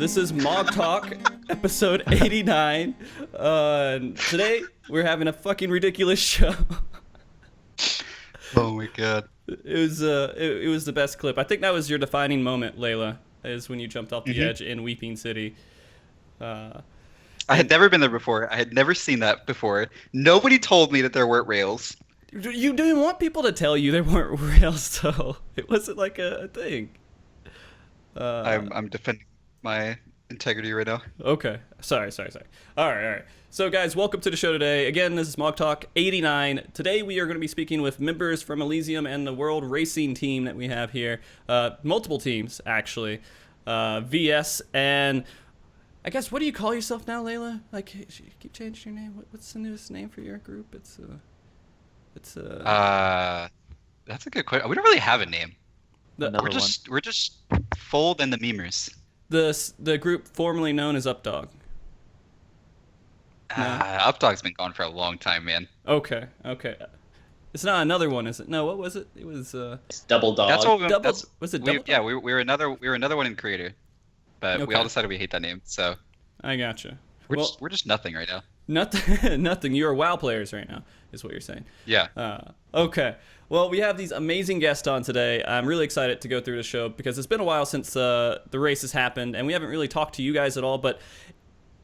This is MogTalk, episode 89. Today, we're having a fucking ridiculous show. Oh my god. It was the best clip. I think that was your defining moment, Layla, is when you jumped off the edge in Weeping City. I had never been there before. I had never seen that before. Nobody told me that there weren't rails. You didn't want people to tell you there weren't rails, though. It wasn't like a thing. I'm defending my integrity right now. Okay. Sorry. All right. So, guys, welcome to the show today. Again, this is MogTalk 89. Today, we are going to be speaking with members from Elysium and the World Racing team that we have here. Multiple teams, actually. VS and... I guess, what do you call yourself now, Layla? Like, you keep changing your name. What's the newest name for your group? It's That's a good question. We don't really have a name. We're just Fold and the Memers. The group formerly known as Updog. No? Updog's been gone for a long time, man. Okay. It's not another one, is it? No, what was it? It was It's Double Dog. That's what was it Double Dog? Yeah, we were another one in Creator, but we Okay. all decided we hate that name. So I gotcha. we're just nothing right now. Nothing. You are WoW players right now, is what you're saying. Yeah. Okay. Well, we have these amazing guests on today. I'm really excited to go through the show because it's been a while since the race has happened, and we haven't really talked to you guys at all. But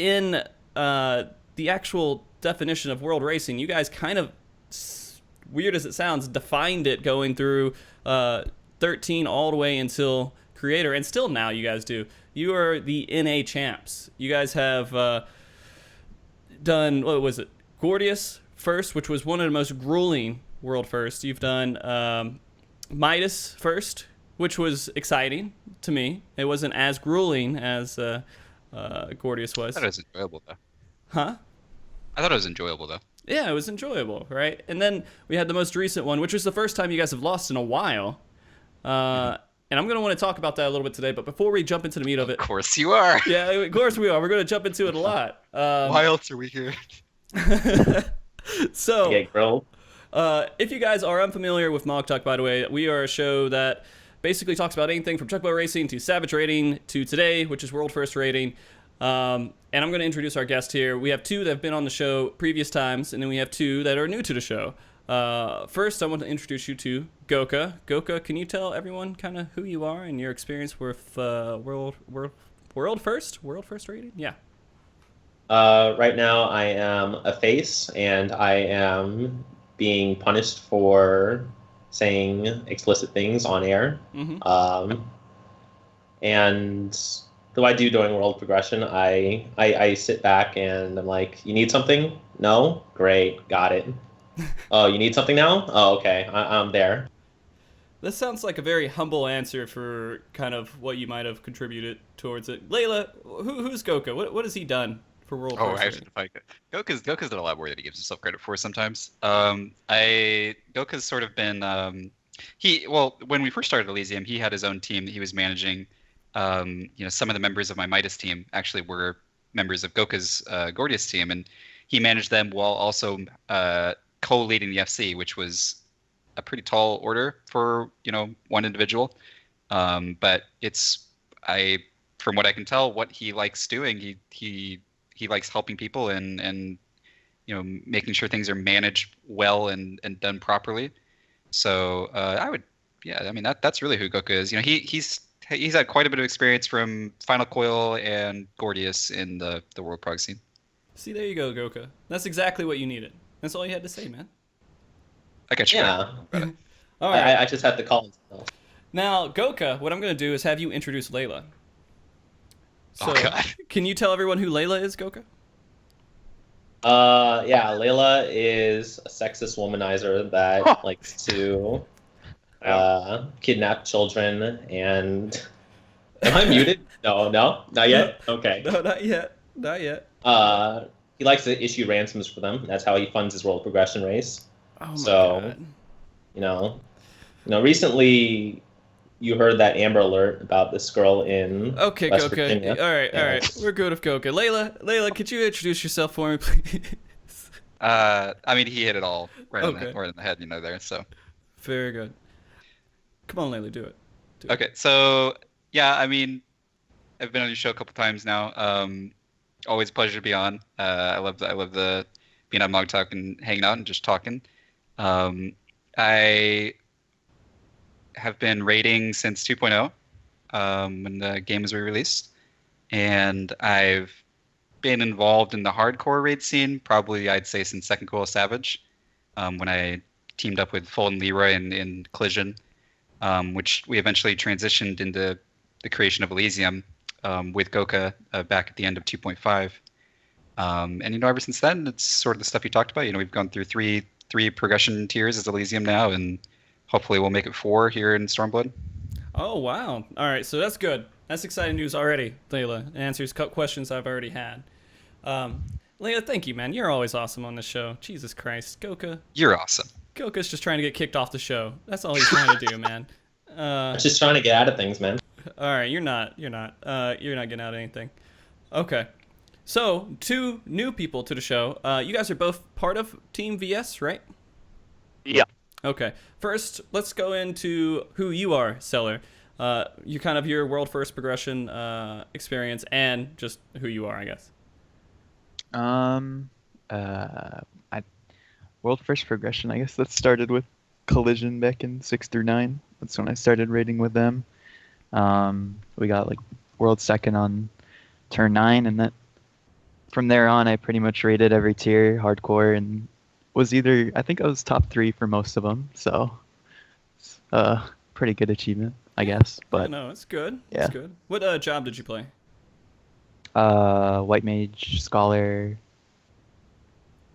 in the actual definition of world racing, you guys kind of, weird as it sounds, defined it going through 13 all the way until Creator, and still now you guys do. You are the NA champs. You guys have done, what was it, Gordius first, which was one of the most grueling world first. You've done Midas first, which was exciting to me. It wasn't as grueling as Gordius was. I thought it was enjoyable though. Huh? I thought it was enjoyable though. Yeah, it was enjoyable, right? And then we had the most recent one, which was the first time you guys have lost in a while. And I'm going to want to talk about that a little bit today, but before we jump into the meat of it... Of course you are. Yeah, of course we are. We're going to jump into it a lot. Why else are we here? So, Get grilled. if you guys are unfamiliar with MogTalk, by the way, we are a show that basically talks about anything from tugboat racing to savage rating to today, which is world first rating. And I'm going to introduce our guest here. We have two that have been on the show previous times, and then we have two that are new to the show. First, I want to introduce you to Gouka. Gouka, can you tell everyone kind of who you are and your experience with world first rating? Yeah. Right now, I am a face, and I am being punished for saying explicit things on air. And though I do during world progression, I sit back and I'm like, you need something? No? Great, got it. Oh, you need something now? Oh, okay, I'm there. This sounds like a very humble answer for kind of what you might have contributed towards it. Layla, who's Gouka? What has he done for world Oh, first I rating? have to fight. Goka's done a lot more than he gives himself credit for sometimes. Goka's sort of been when we first started Elysium, he had his own team that he was managing. Some of the members of my Midas team actually were members of Goka's Gordius team, and he managed them while also co-leading the FC, which was a pretty tall order for one individual. But from what I can tell, what he likes doing, he likes helping people and making sure things are managed well and done properly. So that's really who Gouka is. He's had quite a bit of experience from Final Coil and Gordius in the world prog scene. See, there you go, Gouka. That's exactly what you needed. That's all you had to say, man. I got you. Yeah. All right. I just had to call him. Now, Gouka, what I'm going to do is have you introduce Layla. So, Oh, God. Can you tell everyone who Layla is, Gouka? Layla is a sexist womanizer that likes to kidnap children and... Am I muted? No, not yet? Okay. No, not yet. He likes to issue ransoms for them. That's how he funds his world progression race. Oh my God. Recently you heard that Amber Alert about this girl in Okay, West Gouka. Virginia. All right. We're good with Gouka. Layla, could you introduce yourself for me, please? He hit it all right Okay. in the head, there. So. Very good. Come on, Layla, do it. Okay, so yeah, I've been on your show a couple times now. Always a pleasure to be on. I love the being on MogTalk and hanging out and just talking. I have been raiding since 2.0, when the game was re-released, and I've been involved in the hardcore raid scene probably I'd say since Second Coil Savage, when I teamed up with Full and Leroy in Collision, which we eventually transitioned into the creation of Elysium, with Gouka, back at the end of 2.5. And ever since then, it's sort of the stuff you talked about. We've gone through three progression tiers as Elysium now, and hopefully we'll make it 4 here in Stormblood. Oh, wow. All right, so that's good. That's exciting news already, Layla. It answers questions I've already had. Layla, thank you, man. You're always awesome on the show. Jesus Christ. Gouka. You're awesome. Gouka's just trying to get kicked off the show. That's all he's trying to do, man. Just trying to get out of things, man. All right, you're not getting out of anything. Okay. So, 2 new people to the show. You guys are both part of Team VS, right? Yeah. Okay. First, let's go into who you are, Cellar. You kind of your world first progression experience and just who you are, I guess. World first progression, I guess that started with Collision back in 6 through 9. That's when I started raiding with them. We got like world second on turn 9, and that from there on I pretty much raided every tier hardcore and was I think I was top 3 for most of them, so it's pretty good achievement, I guess. But no, it's good. Yeah. It's good. What job did you play? White Mage, Scholar,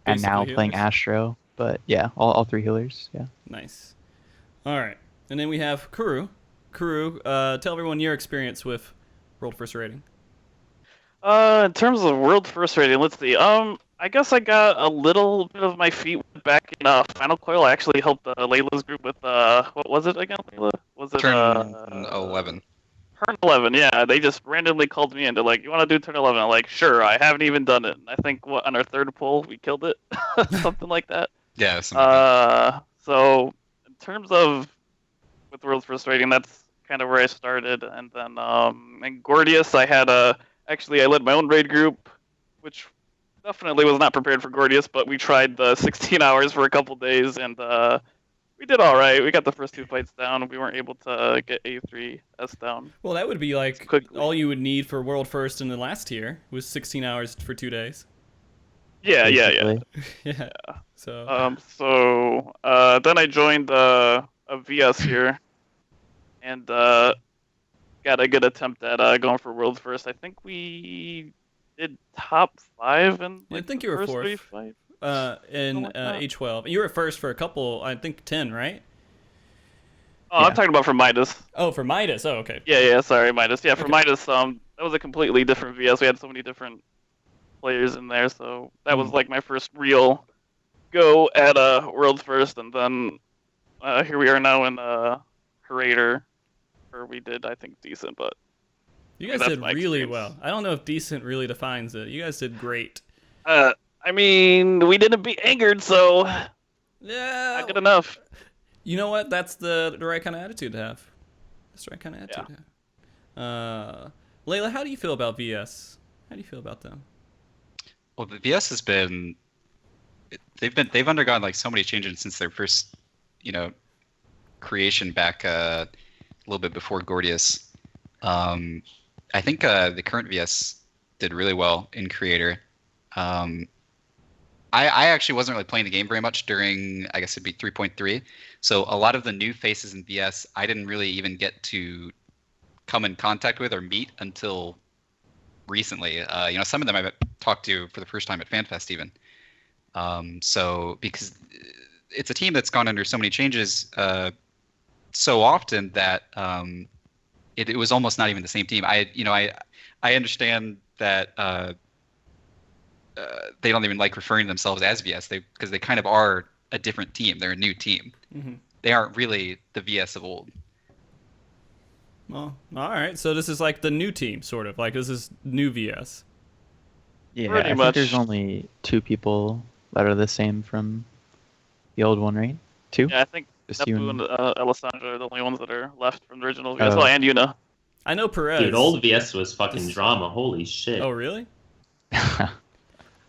and Basically now healers. playing Astro. But yeah, all 3 healers. Yeah. Nice. All right, and then we have Kuru. Kuru, tell everyone your experience with world first rating. In terms of world first rating, let's see. I guess I got a little bit of my feet back in Final Coil. I actually helped Layla's group with what was it again, Layla? Was it Turn 11. Turn 11, yeah. They just randomly called me and they're like, "You want to do turn 11?" I'm like, "Sure." I haven't even done it. I think on our 3rd pull we killed it, something like that. Yeah. Something like that. So in terms of with world first rating, that's kind of where I started. And then in Gordius, I had actually I led my own raid group, which definitely was not prepared for Gordius, but we tried the 16 hours for a couple days, and we did all right. We got the first 2 fights down. We weren't able to get A3S down. Well, that would be like Quickly. all you would need for world first in the last tier was 16 hours for 2 days. Yeah. Basically. Yeah. So. Then I joined a VS here, and got a good attempt at going for world first. I think we did top 5 in I like, think the you were first 4th. 3 fights. In like that. A12. You were first for a couple, I think 10, right? Oh, Yeah. I'm talking about for Midas. Oh, for Midas. Oh, okay. Yeah, sorry, Midas. Yeah, for Okay. Midas, that was a completely different VS. We had so many different players in there, so that was like my first real go at World First, and then here we are now in Curator, where we did, I think, decent, but You guys that's did my really experience. well. I don't know if decent really defines it. You guys did great. I mean, we didn't be angered, so Yeah. not good enough. You know what? That's the right kind of attitude to have. That's the right kind of attitude to have. Layla, how do you feel about VS? How do you feel about them? Well, the VS has been they've undergone like so many changes since their first, creation back a little bit before Gordius. I think the current VS did really well in Creator. I actually wasn't really playing the game very much during, I guess it'd be 3.3. So a lot of the new faces in VS, I didn't really even get to come in contact with or meet until recently. Some of them I've talked to for the first time at FanFest even. So because it's a team that's gone under so many changes so often that it was almost not even the same team. I understand that they don't even like referring to themselves as VS because they kind of are a different team. They're a new team. Mm-hmm. They aren't really the VS of old. Well, all right. So this is like the new team, sort of. Like this is new VS. Yeah, Pretty I think much. there's only 2 people that are the same from the old one, right? 2? Yeah, I think Just you Nepu and... and Alessandra are the only ones that are left from the original VS. Oh. Oh, and Yuna. I know Perez. Dude, old VS was fucking drama. Holy shit. Oh, really?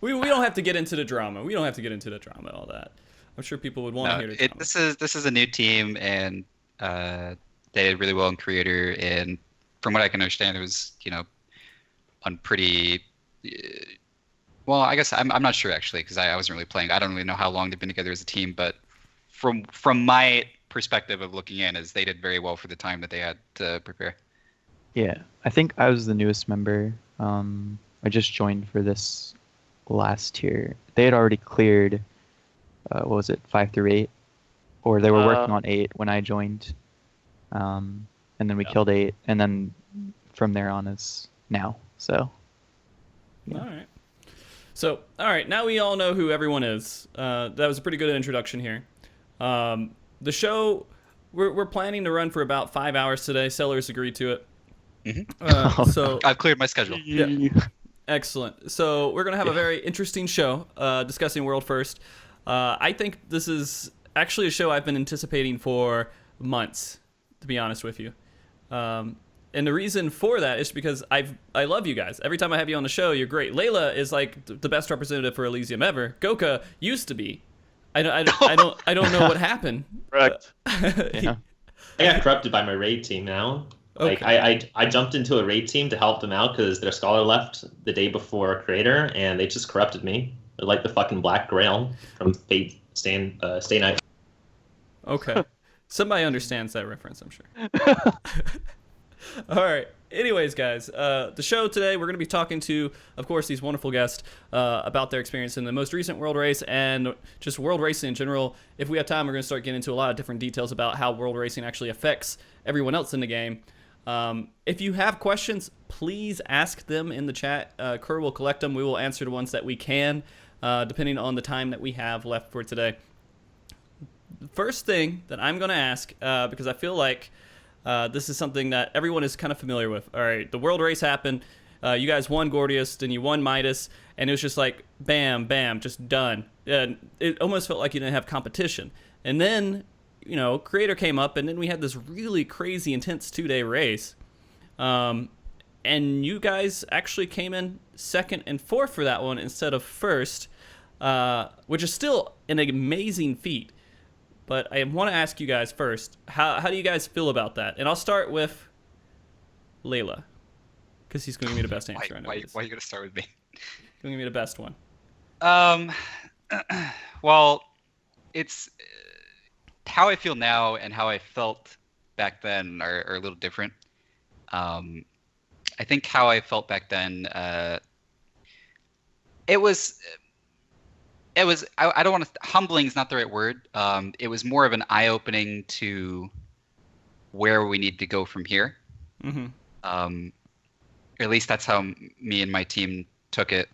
We don't have to get into the drama. We don't have to get into the drama and all that. I'm sure people would want to hear the drama. This is a new team, and they did really well in Creator, and from what I can understand, it was on pretty. Well, I guess I'm not sure actually because I wasn't really playing. I don't really know how long they've been together as a team, but from my perspective of looking in, is they did very well for the time that they had to prepare. Yeah, I think I was the newest member. I just joined for this last year. They had already cleared, what was it, 5 through 8, or they were working on 8 when I joined, and then we killed 8, and then from there on is now. So. Yeah. All right. So, all right, now we all know who everyone is. That was a pretty good introduction here. The show, we're planning to run for about 5 hours today. Cellar's agreed to it. Mm-hmm. So I've cleared my schedule. Yeah. Excellent. So we're going to have a very interesting show discussing World First. I think this is actually a show I've been anticipating for months, to be honest with you. And the reason for that is because I love you guys. Every time I have you on the show, you're great. Layla is like the best representative for Elysium ever. Gouka used to be. I don't know what happened. Correct. Yeah. I got corrupted by my raid team now. Like I jumped into a raid team to help them out because their scholar left the day before Creator, and they just corrupted me. They're like the fucking Black Grail from Fate Stay Night. Okay. Somebody understands that reference, I'm sure. All right. Anyways, guys, the show today, we're going to be talking to, of course, these wonderful guests about their experience in the most recent World Race and just World Racing in general. If we have time, we're going to start getting into a lot of different details about how World Racing actually affects everyone else in the game. If you have questions, please ask them in the chat. Kerr will collect them. We will answer the ones that we can, depending on the time that we have left for today. The first thing that I'm going to ask, because I feel like this is something that everyone is kind of familiar with. All right, the World Race happened. You guys won Gordius, then you won Midas, and it was just like, bam, bam, just done. And it almost felt like you didn't have competition. And then, Creator came up, and then we had this really crazy, intense 2-day race. And you guys actually came in second and fourth for that one instead of first, which is still an amazing feat. But I want to ask you guys first, how do you guys feel about that? And I'll start with Layla, because he's going to give me the best answer. Why are you going to start with me? He's going to give me the best one. Well, it's how I feel now and how I felt back then are a little different. I think how I felt back then, it was I don't want to, humbling is not the right word. It was more of an eye-opening to where we need to go from here. Mm-hmm. Or at least that's how me and my team took it.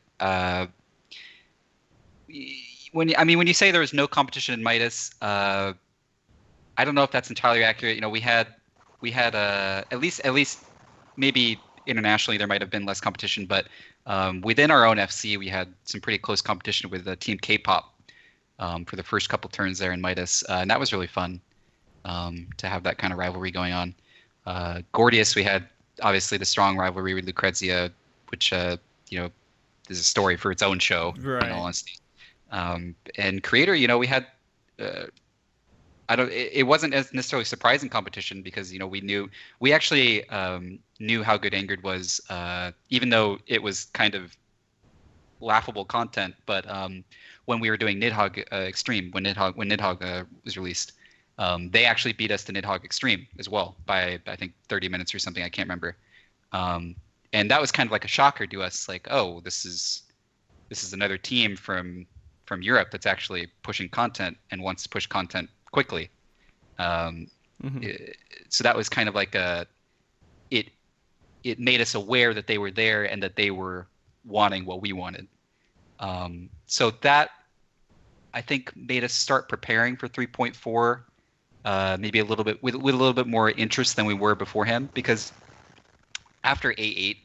When you say there was no competition in Midas, I don't know if that's entirely accurate. We had at least maybe internationally there might have been less competition, but within our own FC we had some pretty close competition with Team K-pop for the first couple turns there in Midas, and that was really fun to have that kind of rivalry going on. Gordius, we had obviously the strong rivalry with Lucrezia, which is a story for its own show, right. In all honesty. And Creator, we had it wasn't as necessarily surprising competition because we actually knew how good Angered was, even though it was kind of laughable content. But when we were doing Nidhogg Extreme, when Nidhogg was released, they actually beat us to Nidhogg Extreme as well by I think 30 minutes or something. I can't remember. And that was kind of like a shocker to us, like, oh, this is another team from Europe that's actually pushing content and wants to push content quickly. So that was kind of like it made us aware that they were there and that they were wanting what we wanted. So that, I think, made us start preparing for 3.4 maybe a little bit with a little bit more interest than we were beforehand, because after A8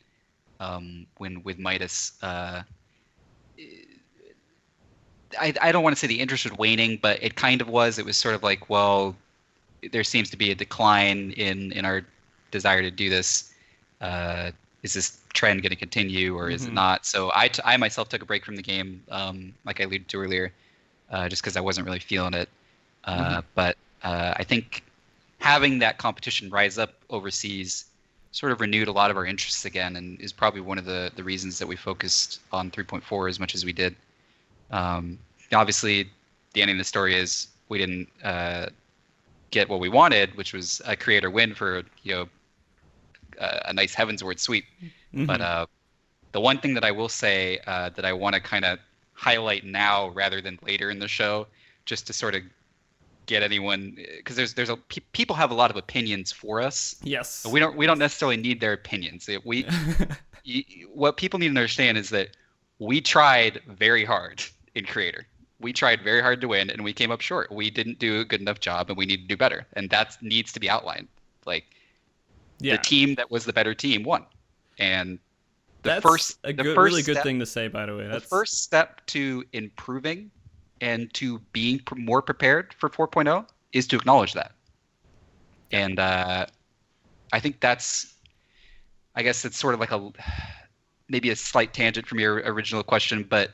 when with Midas, I don't want to say the interest was waning, but it kind of was. It was sort of like, well, there seems to be a decline in our desire to do this. is this trend going to continue or is it not? So I myself took a break from the game, like I alluded to earlier, just because I wasn't really feeling it. But I think having that competition rise up overseas sort of renewed a lot of our interests again, and is probably one of the reasons that we focused on 3.4 as much as we did. Obviously, the ending of the story is we didn't get what we wanted, which was a creator win for a nice Heavensward sweep. But the one thing that I will say that I want to kind of highlight now rather than later in the show, just to sort of get anyone, because people have a lot of opinions for us. Yes. We don't necessarily need their opinions. What people need to understand is that we tried very hard in creator. We tried very hard to win, and we came up short. We didn't do a good enough job, and we need to do better. And that needs to be outlined. Like, the team that was the better team won. And that's really good thing to say, by the way. The first step to improving and to being more prepared for 4.0 is to acknowledge that. And I think I guess it's sort of like maybe a slight tangent from your original question, but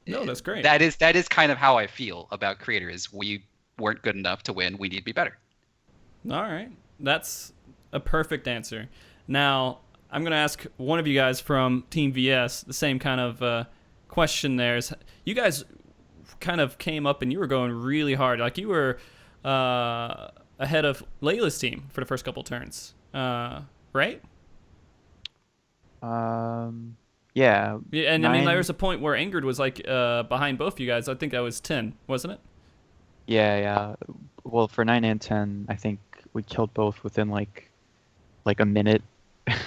no, that's great. That is kind of how I feel about creator, is we weren't good enough to win. We need to be better. All right. That's a perfect answer. Now, I'm going to ask one of you guys from Team VS the same kind of question there. You guys kind of came up and you were going really hard. Like, you were ahead of Layla's team for the first couple turns, right? Yeah. And I mean, there was a point where Ingrid was like behind both you guys. I think that was 10, wasn't it? Yeah. Well, for 9 and 10, I think we killed both within like a minute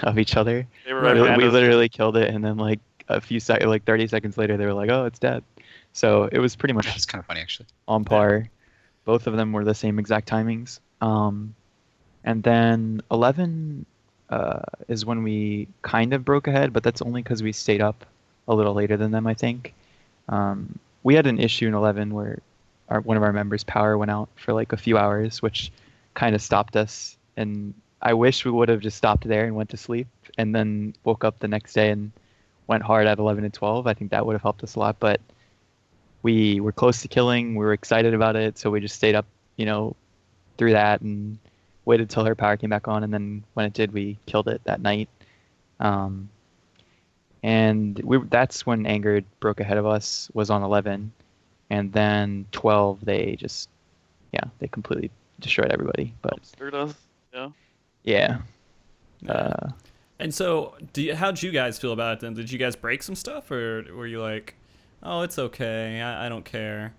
of each other. They were we literally killed it, and then like a few seconds, like 30 seconds later, they were like, "Oh, it's dead." So it was pretty much. That's kind of funny, actually. On par. Yeah. Both of them were the same exact timings. And then 11 is when we kind of broke ahead, but that's only because we stayed up a little later than them, I think. We had an issue in 11 where one of our members' power went out for like a few hours, which kind of stopped us. And I wish we would have just stopped there and went to sleep and then woke up the next day and went hard at 11 and 12. I think that would have helped us a lot, but we were close to killing. We were excited about it, so we just stayed up, through that and waited till her power came back on, and then when it did, we killed it that night. And that's when Angered broke ahead of us, was on 11, and then 12 they completely destroyed everybody. But us. Yeah. And so, how'd you guys feel about it then? Did you guys break some stuff, or were you like, "Oh, it's okay, I don't care"?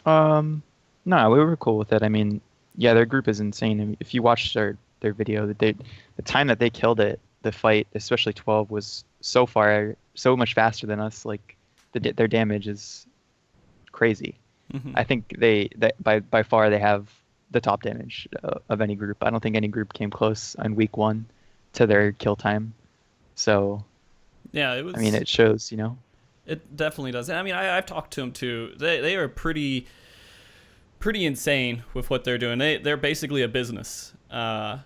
No, we were cool with it. I mean, yeah, their group is insane. I mean, if you watch their video, the time that they killed it, the fight, especially 12, was so much faster than us. Like, their damage is crazy. I think they by far they have the top damage of any group. I don't think any group came close on week 1 to their kill time. So yeah, it was. I mean, it shows, It definitely does. I mean, I've talked to them too. They are pretty insane with what they're doing. They're basically a business at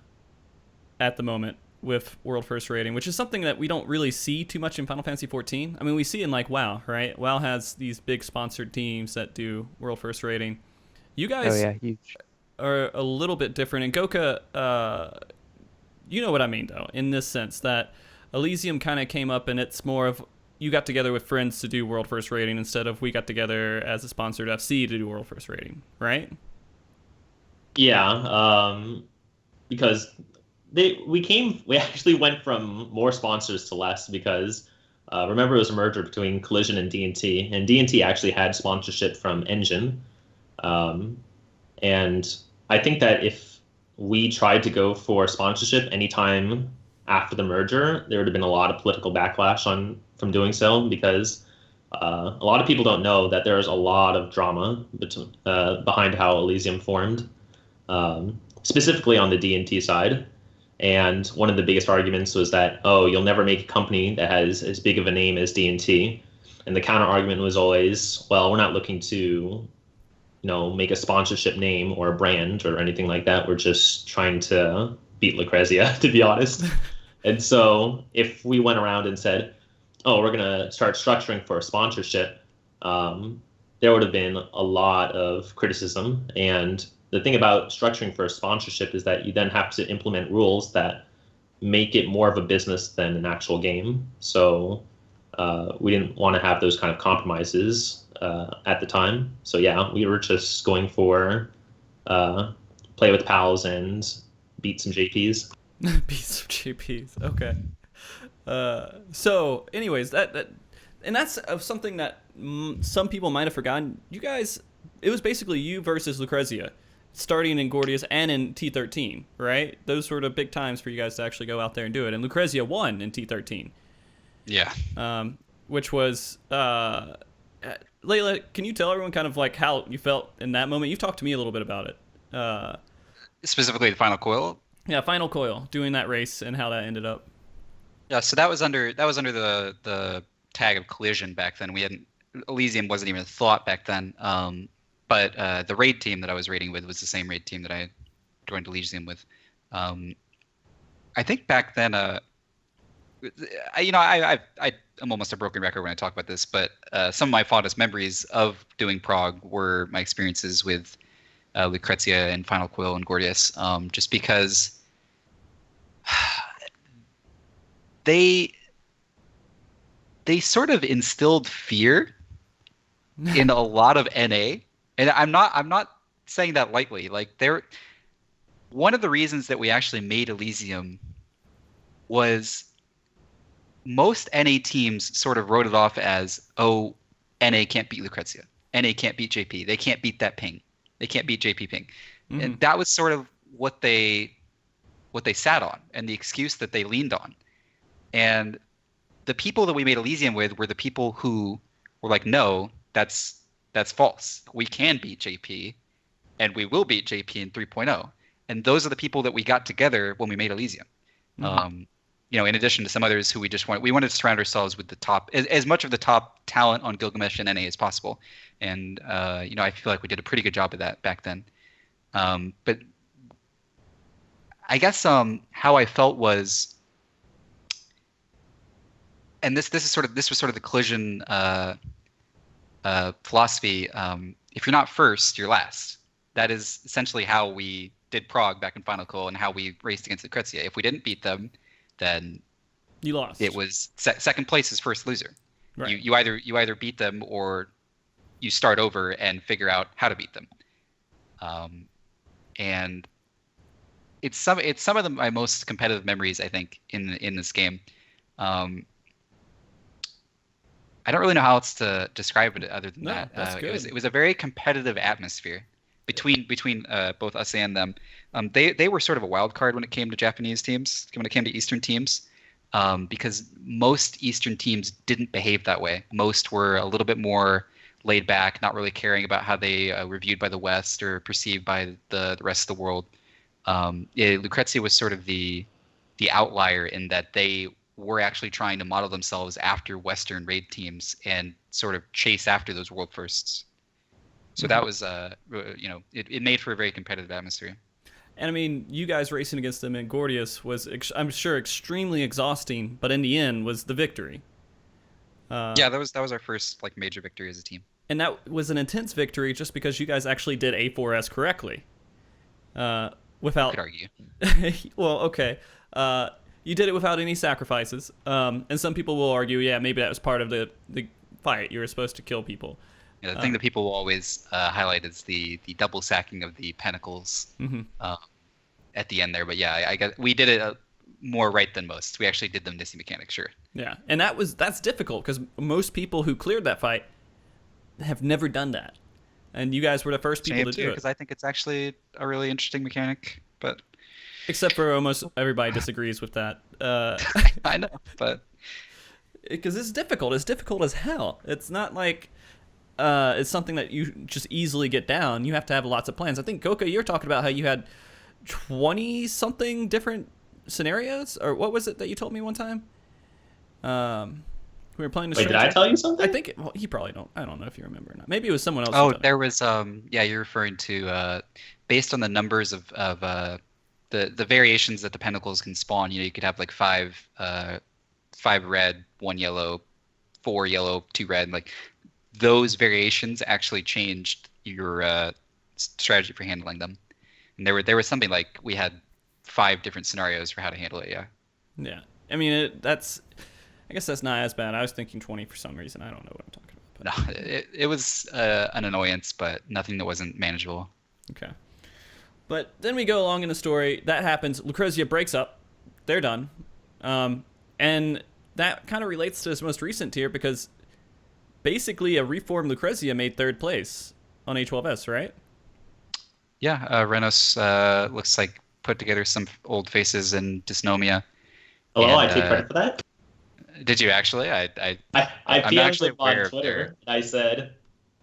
the moment with World First Rating, which is something that we don't really see too much in Final Fantasy 14. I mean, we see in like WoW, right? WoW has these big sponsored teams that do World First Rating. You guys huge. Are a little bit different. And Gouka, you know what I mean, though, in this sense that Elysium kind of came up and it's more of you got together with friends to do World First Rating instead of we got together as a sponsored FC to do World First Rating, right? Yeah, because we actually went from more sponsors to less because remember it was a merger between Collision and D&T, and D&T actually had sponsorship from Engine, and I think that if we tried to go for sponsorship anytime after the merger, there would have been a lot of political backlash from doing so, because a lot of people don't know that there's a lot of drama behind how Elysium formed, specifically on the D&T side. And one of the biggest arguments was that, you'll never make a company that has as big of a name as D&T. And the counter argument was always, well, we're not looking to, make a sponsorship name or a brand or anything like that. We're just trying to beat Lucrezia, to be honest. And so if we went around and said, "Oh, we're gonna start structuring for a sponsorship," there would have been a lot of criticism. And the thing about structuring for a sponsorship is that you then have to implement rules that make it more of a business than an actual game. So we didn't want to have those kind of compromises at the time. So yeah, we were just going for play with pals and beat some JPs. Beat some GPs. Okay. So, anyways, and that's something that some people might have forgotten. You guys, it was basically you versus Lucrezia, starting in Gordius and in T13, right? Those were the big times for you guys to actually go out there and do it. And Lucrezia won in T13. Yeah. Which was Layla. Can you tell everyone kind of like how you felt in that moment? You've talked to me a little bit about it. Specifically, the final coil. Yeah, Final Coil, doing that race and how that ended up. Yeah, so that was under the tag of collision back then. We hadn't Elysium wasn't even a thought back then. But the raid team that I was raiding with was the same raid team that I joined Elysium with. I think back then, I'm almost a broken record when I talk about this, but some of my fondest memories of doing Prague were my experiences with Lucrezia and Final Quill and Gordius, just because they sort of instilled fear in a lot of NA, and I'm not saying that lightly. Like one of the reasons that we actually made Elysium was most NA teams sort of wrote it off as, oh, NA can't beat Lucrezia, NA can't beat JP, they can't beat that ping. They can't beat JP Ping. Mm-hmm. And that was sort of what they sat on and the excuse that they leaned on. And the people that we made Elysium with were the people who were like, no, that's false. We can beat JP, and we will beat JP in 3.0. And those are the people that we got together when we made Elysium. Mm-hmm. In addition to some others who we wanted to surround ourselves with the top, as much of the top talent on Gilgamesh and NA as possible. And, I feel like we did a pretty good job of that back then. But I guess how I felt was, and this was sort of the collision philosophy. If you're not first, you're last. That is essentially how we did Prague back in Final Call and how we raced against Lucrezia. If we didn't beat them, then you lost. It was second place is first loser. Right. You either beat them or you start over and figure out how to beat them. And it's some of my most competitive memories, I think, in this game. I don't really know how else to describe it other than that. That's good. It was a very competitive atmosphere between both us and them. They were sort of a wild card when it came to Japanese teams, when it came to Eastern teams, because most Eastern teams didn't behave that way. Most were a little bit more laid back, not really caring about how they were viewed by the West or perceived by the rest of the world. Lucrezia was sort of the outlier in that they were actually trying to model themselves after Western raid teams and sort of chase after those world firsts. So that was, it made for a very competitive atmosphere. And I mean, you guys racing against them in Gordius was, I'm sure, extremely exhausting, but in the end was the victory. Yeah, that was our first major victory as a team. And that was an intense victory just because you guys actually did A4S correctly. Without. I could argue. Well, okay. You did it without any sacrifices. And some people will argue, yeah, maybe that was part of the fight. You were supposed to kill people. Yeah, the thing that people will always highlight is the double sacking of the Pentacles at the end there. But yeah, I guess we did it more right than most. We actually did the Nissy mechanic, sure. Yeah, and that's difficult because most people who cleared that fight have never done that. And you guys were the first people to do it. Because I think it's actually a really interesting mechanic, but... Except for almost everybody disagrees with that. I know, but... Because it's difficult. It's difficult as hell. It's not like... it's something that you just easily get down. You have to have lots of plans. I think, Gouka, you're talking about how you had 20-something different scenarios? Or what was it that you told me one time? We were playing the Wait, did I tell you something? I think, well, you probably don't. I don't know if you remember or not. Maybe it was someone else. Oh, there was, you're referring to, based on the numbers of the variations that the pentacles can spawn. You could have like five red, 1 yellow, 4 yellow, 2 red. Like those variations actually changed your strategy for handling them. And there was something like we had 5 different scenarios for how to handle it. Yeah. Yeah. I mean, I guess that's not as bad. I was thinking 20 for some reason. I don't know what I'm talking about. But... No, it was an annoyance, but nothing that wasn't manageable. Okay. But then we go along in the story. That happens. Lucrezia breaks up. They're done. And that kind of relates to this most recent tier because basically a reformed Lucrezia made 3rd place on A12S, right? Yeah, Renos looks like put together some old faces in Dysnomia. Hello, I And, take credit for that. Did you actually? I I I'm PM'd actually him on aware of Twitter. And I said,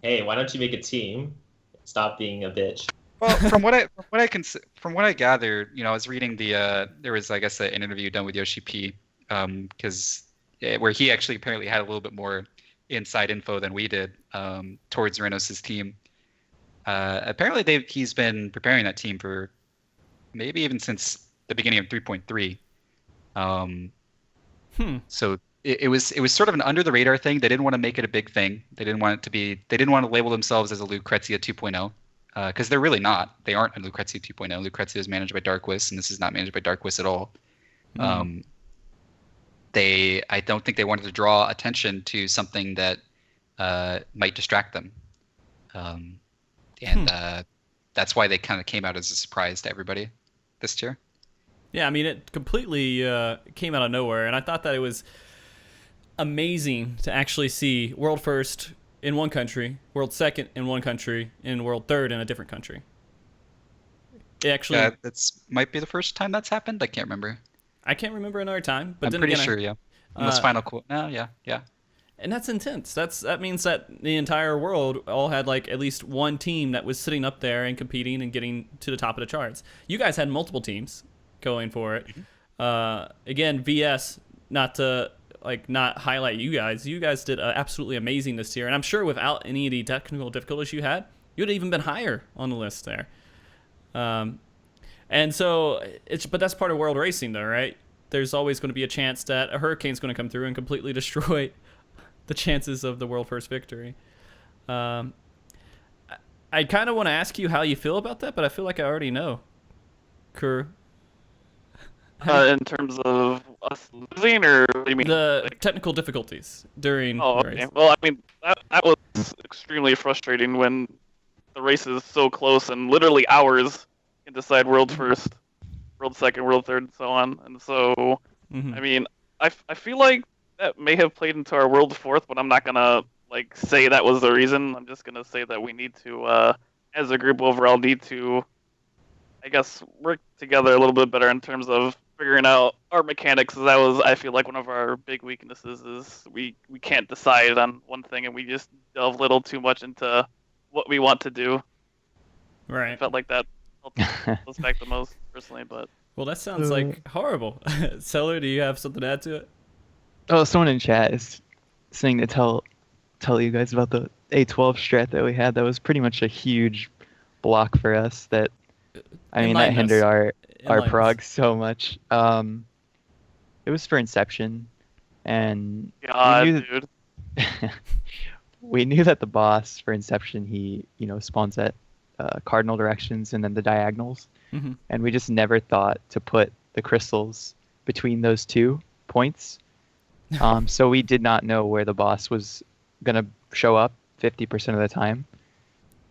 "Hey, why don't you make a team? Stop being a bitch." Well, from what I gathered, I was reading there was, I guess, an interview done with Yoshi P, because where he actually apparently had a little bit more inside info than we did towards Renos' team. Apparently, he's been preparing that team for maybe even since the beginning of 3.3. So it was sort of an under the radar thing. They didn't want to make it a big thing. They didn't want to label themselves as a Lucrezia 2.0. Because they're really not. They aren't a Lucrezia 2.0. Lucrezia is managed by Darkwiss, and this is not managed by Darkwiss at all. I don't think they wanted to draw attention to something that might distract them. That's why they kind of came out as a surprise to everybody this year. Yeah, I mean, it completely came out of nowhere, and I thought that it was amazing to actually see world first in one country, world second in one country, and world third in a different country. It actually, that's might be the first time that's happened. I can't remember. I can't remember another time, but I'm then pretty again, sure. Yeah. Unless final quote. No. Yeah. And that's intense. That means that the entire world all had like at least one team that was sitting up there and competing and getting to the top of the charts. You guys had multiple teams going for it. Again, VS, not to not highlight you guys. You guys did absolutely amazing this year, and I'm sure without any of the technical difficulties you had, you would have even been higher on the list there. And so but that's part of world racing, though, right? There's always going to be a chance that a hurricane's going to come through and completely destroy the chances of the world first victory. I kind of want to ask you how you feel about that, but I feel like I already know. Kur. In terms of us losing, or what do you mean? The technical difficulties during the okay. race. Well, I mean, that was extremely frustrating when the race is so close and literally hours can decide world first, world second, world third, and so on. And so, I mean, I feel like that may have played into our world fourth, but I'm not gonna say that was the reason. I'm just gonna say that we need to, as a group overall, need to, I guess, work together a little bit better in terms of figuring out our mechanics. That was, I feel like, one of our big weaknesses is we can't decide on one thing, and we just delve a little too much into what we want to do. Right. I felt like that helped us back the most personally, but. Well, that sounds like horrible. Cellar, do you have something to add to it? Oh, someone in chat is saying to tell you guys about the A12 strat that we had. That was pretty much a huge block for us. That that hindered our prog so much. It was for Inception, and dude. We knew that the boss for Inception, he spawns at cardinal directions and then the diagonals, and we just never thought to put the crystals between those 2 points. So we did not know where the boss was gonna show up 50% of the time.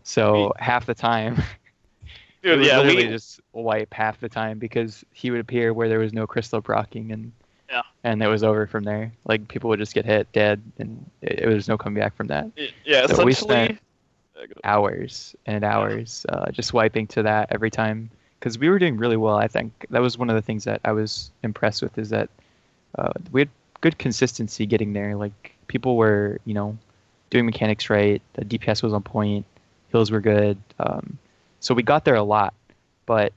So half the time, dude, we just wipe half the time because he would appear where there was no crystal procking, and it was over from there. Like people would just get hit dead, and it was no coming back from that. Yeah, so we essentially. spent hours and hours just wiping to that every time because we were doing really well. I think that was one of the things that I was impressed with is that we had good consistency getting there. Like people were, doing mechanics right. The DPS was on point. Hills were good. So we got there a lot, but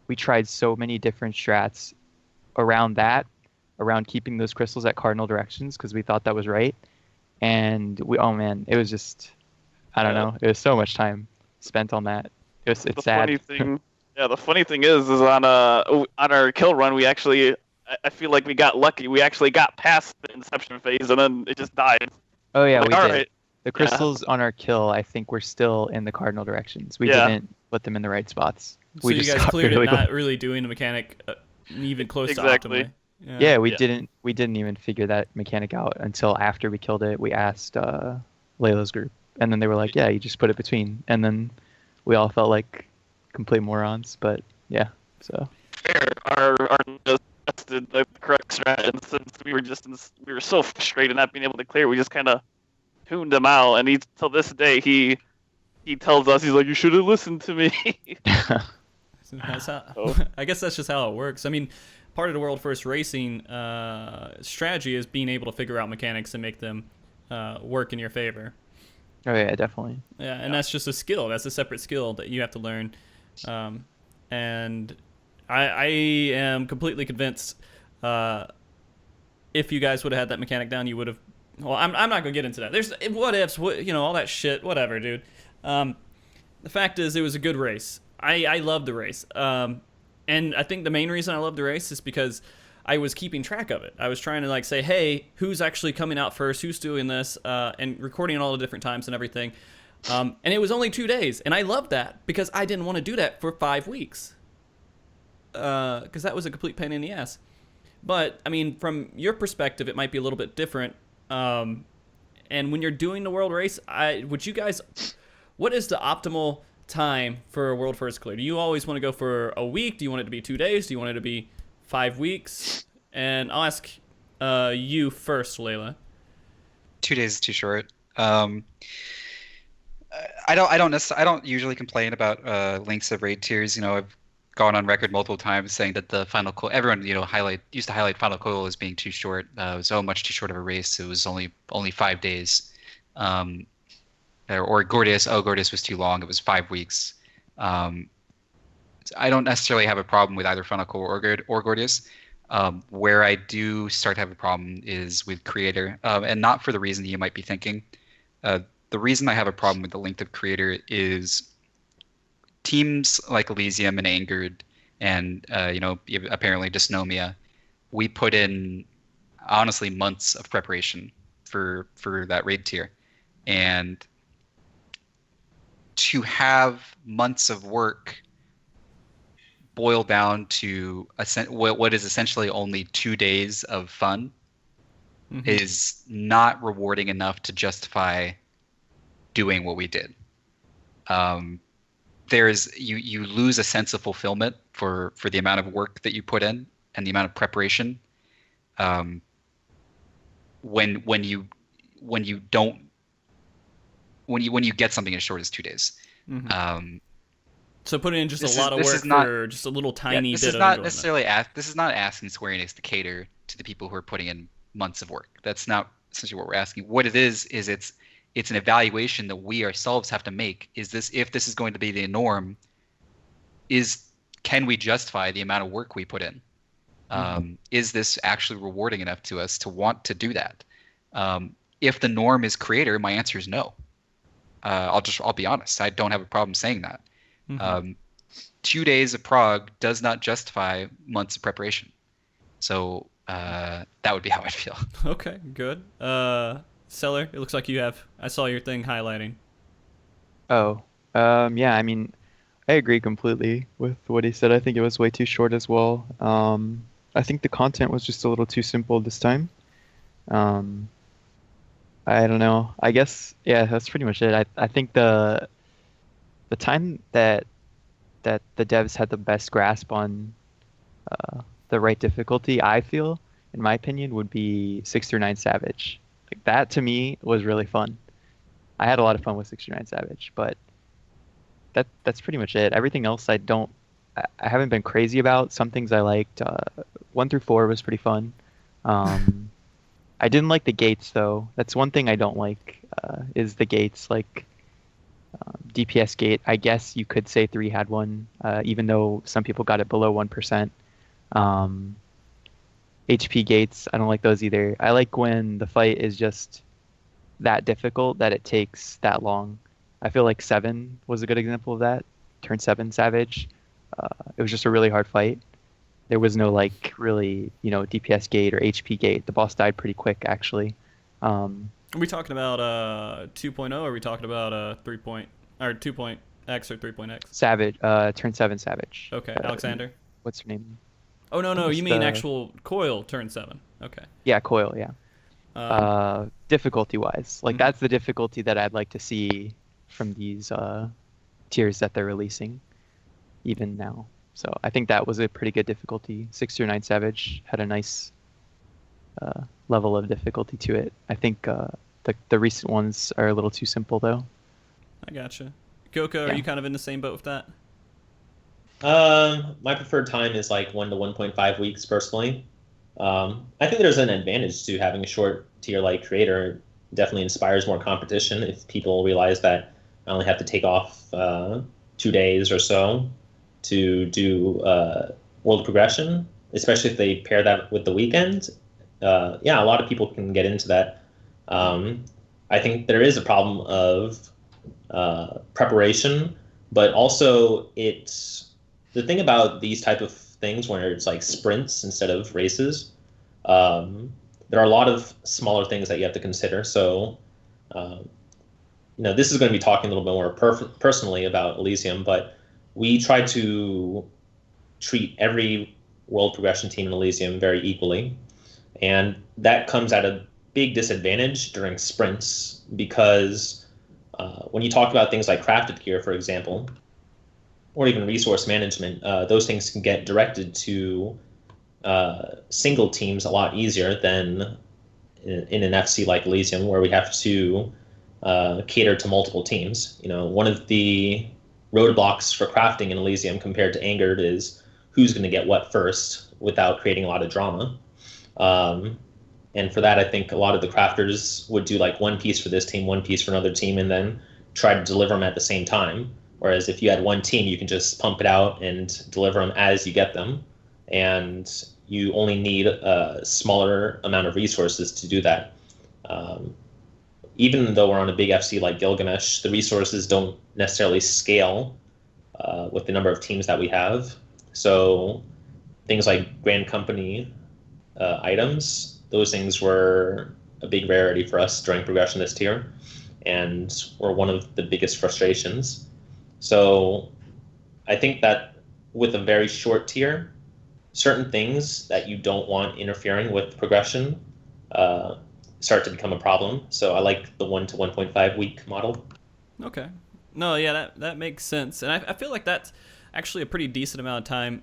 we tried so many different strats around keeping those crystals at cardinal directions because we thought that was right. And it was just, I don't know. It was so much time spent on that. It's sad. Funny thing Yeah, the funny thing is on our kill run, we actually, I feel like we got lucky. We actually got past the inception phase, and then it just died. Oh yeah, Like, we all did. right. The crystals on our kill, I think, were still in the cardinal directions. We Yeah. didn't put them in the right spots. So We you just guys got cleared really it low. not really doing the mechanic even close Exactly. to optimally. Yeah, we Yeah. didn't even figure that mechanic out until after we killed it. We asked Layla's group, and then they were like, "Yeah, you just put it between." And then we all felt like complete morons. But yeah, so Fair. Our just tested the correct strat, and since we were so frustrated not being able to clear, we just kind of tuned him out. And till this day, he tells us, he's like, "You should have listened to me." That's how, Oh. I guess that's just how it works. I mean, part of the world first racing strategy is being able to figure out mechanics and make them work in your favor. oh yeah, definitely. Yeah, and that's just a skill. That's a separate skill that you have to learn. And I am completely convinced if you guys would have had that mechanic down, you would have. Well, I'm not gonna get into that. There's what ifs, all that shit, whatever, dude. The fact is, it was a good race. I loved the race. And I think the main reason I loved the race is because I was keeping track of it. I was trying to say, hey, who's actually coming out first? Who's doing this? And recording at all the different times and everything. And it was only 2 days, and I loved that because I didn't want to do that for 5 weeks. Because that was a complete pain in the ass. But I mean, from your perspective, it might be a little bit different. And when you're doing the world race, what is the optimal time for a world first clear? Do you always want to go for a week? Do you want it to be 2 days? Do you want it to be 5 weeks? And I'll ask you first, Layla. 2 days is too short. I don't usually complain about lengths of raid tiers. I've gone on record multiple times saying that the final call, everyone used to highlight final call as being too short. It was so much too short of a race. It was only 5 days. Or Gordius, Gordius was too long. It was 5 weeks. I don't necessarily have a problem with either final call or Gordius. Where I do start to have a problem is with creator, and not for the reason that you might be thinking. The reason I have a problem with the length of creator is teams like Elysium and Angered and apparently Dysnomia, we put in honestly months of preparation for that raid tier, and to have months of work boil down to what is essentially only 2 days of fun is not rewarding enough to justify doing what we did. You lose a sense of fulfillment for the amount of work that you put in and the amount of preparation. When you get something as short as 2 days. So putting in just a lot of work for just a little tiny bit of enjoyment. This is not asking Square Enix to cater to the people who are putting in months of work. That's not essentially what we're asking. What it is it's an evaluation that we ourselves have to make. If this is going to be the norm, can we justify the amount of work we put in? Is this actually rewarding enough to us to want to do that? If the norm is creator, my answer is no. I'll be honest. I don't have a problem saying that. 2 days of prog does not justify months of preparation. So that would be how I feel. Okay, good. Cellar, it looks like I saw your thing highlighting. Oh, yeah. I mean, I agree completely with what he said. I think it was way too short as well. I think the content was just a little too simple this time. I don't know. I guess, yeah, that's pretty much it. I think the time that the devs had the best grasp on the right difficulty, I feel, in my opinion, would be 6 through 9 Savage. Like, that to me was really fun. I had a lot of fun with 6 through 9 Savage, but that's pretty much it. Everything else I haven't been crazy about. Some things I liked. 1 through 4 was pretty fun. I didn't like the gates though. That's one thing I don't like, is the gates. Like DPS gate, I guess you could say 3 had one, even though some people got it below 1%. HP gates, I don't like those either. I like when the fight is just that difficult that it takes that long. I feel like 7 was a good example of that. Turn 7 Savage. it was just a really hard fight. There was no like really, DPS gate or HP gate. The boss died pretty quick actually. Are we talking about 2.0 or are we talking about 3 point or 2.x or 3.x? Savage, turn 7 Savage. Okay, Alexander. What's her name? Oh no, What's you mean the- actual Coil turn 7. Okay. Yeah, Coil. Yeah. Difficulty wise, like that's the difficulty that I'd like to see from these tiers that they're releasing, even now. So I think that was a pretty good difficulty. 6 through 9 Savage had a nice level of difficulty to it. I think the recent ones are a little too simple though. I gotcha. Gouka, are you kind of in the same boat with that? My preferred time is like 1 to 1.5 weeks personally. I think there's an advantage to having a short tier like creator. It definitely inspires more competition if people realize that I only have to take off 2 days or so to do world progression, especially if they pair that with the weekend. Yeah, a lot of people can get into that. I think there is a problem of preparation, but also the thing about these type of things where it's like sprints instead of races. There are a lot of smaller things that you have to consider. So, this is going to be talking a little bit more personally about Elysium, but we try to treat every world progression team in Elysium very equally. And that comes at a big disadvantage during sprints because when you talk about things like crafted gear, for example, or even resource management, those things can get directed to single teams a lot easier than in an FC like Elysium, where we have to cater to multiple teams. One of the roadblocks for crafting in Elysium compared to Angered is who's going to get what first without creating a lot of drama. And for that, I think a lot of the crafters would do like one piece for this team, one piece for another team, and then try to deliver them at the same time. Whereas if you had one team, you can just pump it out and deliver them as you get them. And you only need a smaller amount of resources to do that. Even though we're on a big FC like Gilgamesh, the resources don't necessarily scale with the number of teams that we have. So things like Grand Company items, those things were a big rarity for us during progression this tier, and were one of the biggest frustrations. So I think that with a very short tier, certain things that you don't want interfering with progression start to become a problem. So I like the 1 to 1.5 week model. Okay. No, yeah, that makes sense. And I feel like that's actually a pretty decent amount of time.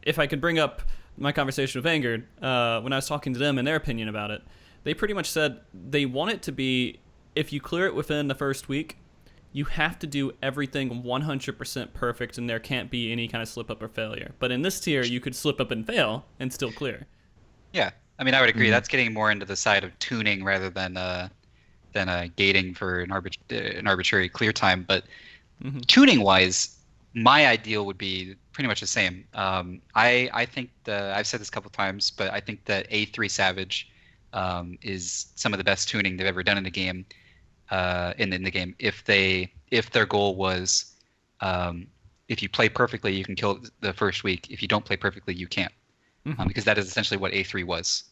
If I could bring up my conversation with Vanguard, when I was talking to them and their opinion about it, they pretty much said they want it to be, if you clear it within the first week, you have to do everything 100% perfect and there can't be any kind of slip up or failure. But in this tier, you could slip up and fail and still clear. Yeah, I mean, I would agree. That's getting more into the side of tuning rather than gating for an arbitrary clear time. But tuning-wise, my ideal would be pretty much the same. I think I've said this a couple times, but I think that A3 Savage is some of the best tuning they've ever done in the game. In the game, if their goal was, if you play perfectly, you can kill the first week. If you don't play perfectly, you can't, because that is essentially what A3 was.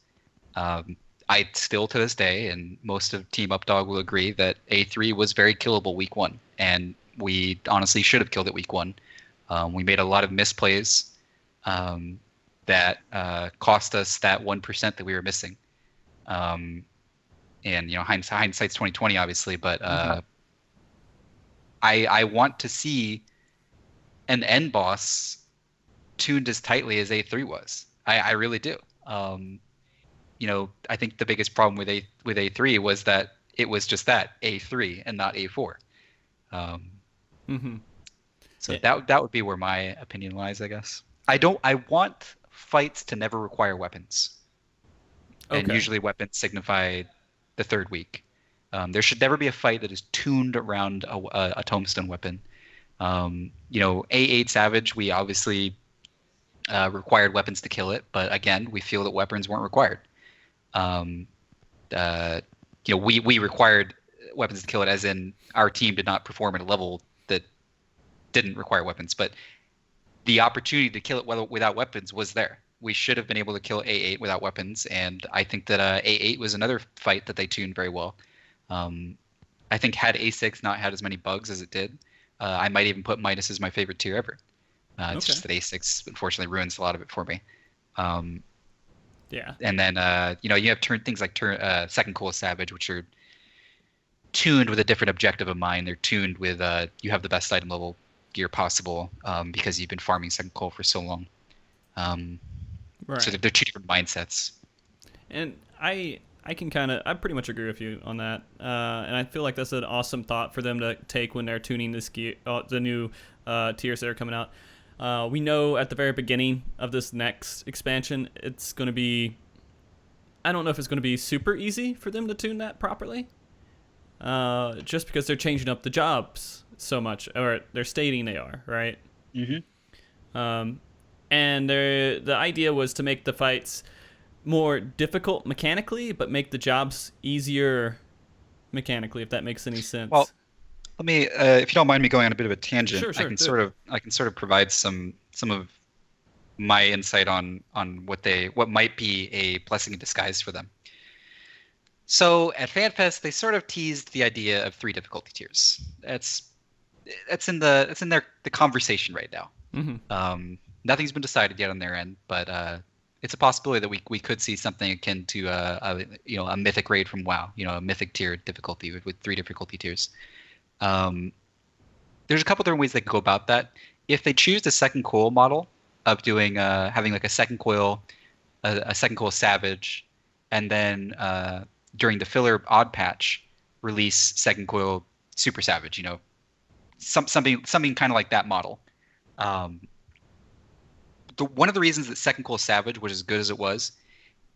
I still to this day, and most of Team Updog will agree, that A3 was very killable week 1, and we honestly should have killed it week 1. We made a lot of misplays that cost us that 1% that we were missing. And hindsight's 2020, obviously, but I want to see an end boss tuned as tightly as A3 was. I really do. I think the biggest problem with A3 was that it was just that A3 and not A4. So yeah. that would be where my opinion lies, I guess. I want fights to never require weapons. Okay. And usually weapons signify the third week. There should never be a fight that is tuned around a tombstone weapon. A8 Savage, we obviously required weapons to kill it, but again, we feel that weapons weren't required. We required weapons to kill it, as in our team did not perform at a level that didn't require weapons. But the opportunity to kill it without weapons was there. We should have been able to kill A8 without weapons, and I think that A8 was another fight that they tuned very well. I think had A6 not had as many bugs as it did, I might even put Midas as my favorite tier ever. It's just that A6 unfortunately ruins a lot of it for me. Yeah. And then you have things like Second Coolest Savage, which are tuned with a different objective of mine. They're tuned with you have the best item level gear possible because you've been farming Second Cool for so long. Right. So they're two different mindsets. And I pretty much agree with you on that. And I feel like that's an awesome thought for them to take when they're tuning this gear, the new tiers that are coming out. We know at the very beginning of this next expansion, it's going to be, I don't know if it's going to be super easy for them to tune that properly. Just because they're changing up the jobs so much, or they're stating they are, right? Mm-hmm. And the idea was to make the fights more difficult mechanically, but make the jobs easier mechanically, if that makes any sense. Well, let me, if you don't mind me going on a bit of a tangent, Sure, I can sort of provide some of my insight on what might be a blessing in disguise for them. So at FanFest, they sort of teased the idea of 3 difficulty tiers. That's in the conversation right now. Mm-hmm. Nothing's been decided yet on their end, but it's a possibility that we could see something akin to a mythic raid from WoW, a mythic tier difficulty with 3 difficulty tiers. There's a couple different ways they could go about that. If they choose the second coil model of doing having like a second coil, a second coil savage, and then during the filler odd patch, release second coil super savage. Something kind of like that model. One of the reasons that second coil savage was as good as it was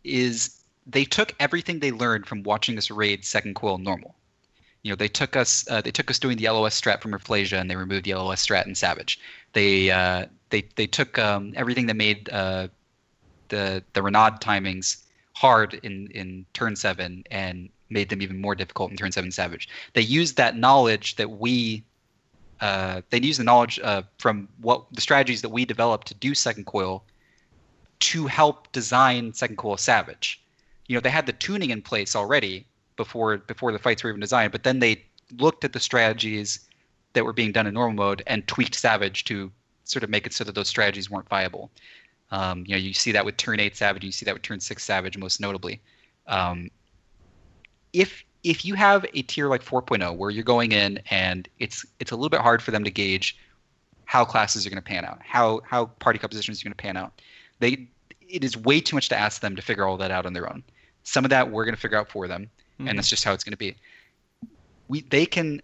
is they took everything they learned from watching us raid second coil normal. They took us doing the LOS strat from Reflasia, and they removed the LOS strat in Savage. They took everything that made the Renaud timings hard in turn 7 and made them even more difficult in turn 7 Savage. They used that knowledge that from what the strategies that we developed to do second coil to help design second coil Savage. They had the tuning in place already before the fights were even designed, but then they looked at the strategies that were being done in normal mode and tweaked Savage to sort of make it so that those strategies weren't viable. You see that with turn 8 Savage, you see that with turn 6 Savage most notably. If you have a tier like 4.0 where you're going in and it's a little bit hard for them to gauge how classes are going to pan out, how party compositions are going to pan out, it is way too much to ask them to figure all that out on their own. Some of that we're going to figure out for them. And that's just how it's going to be. They can,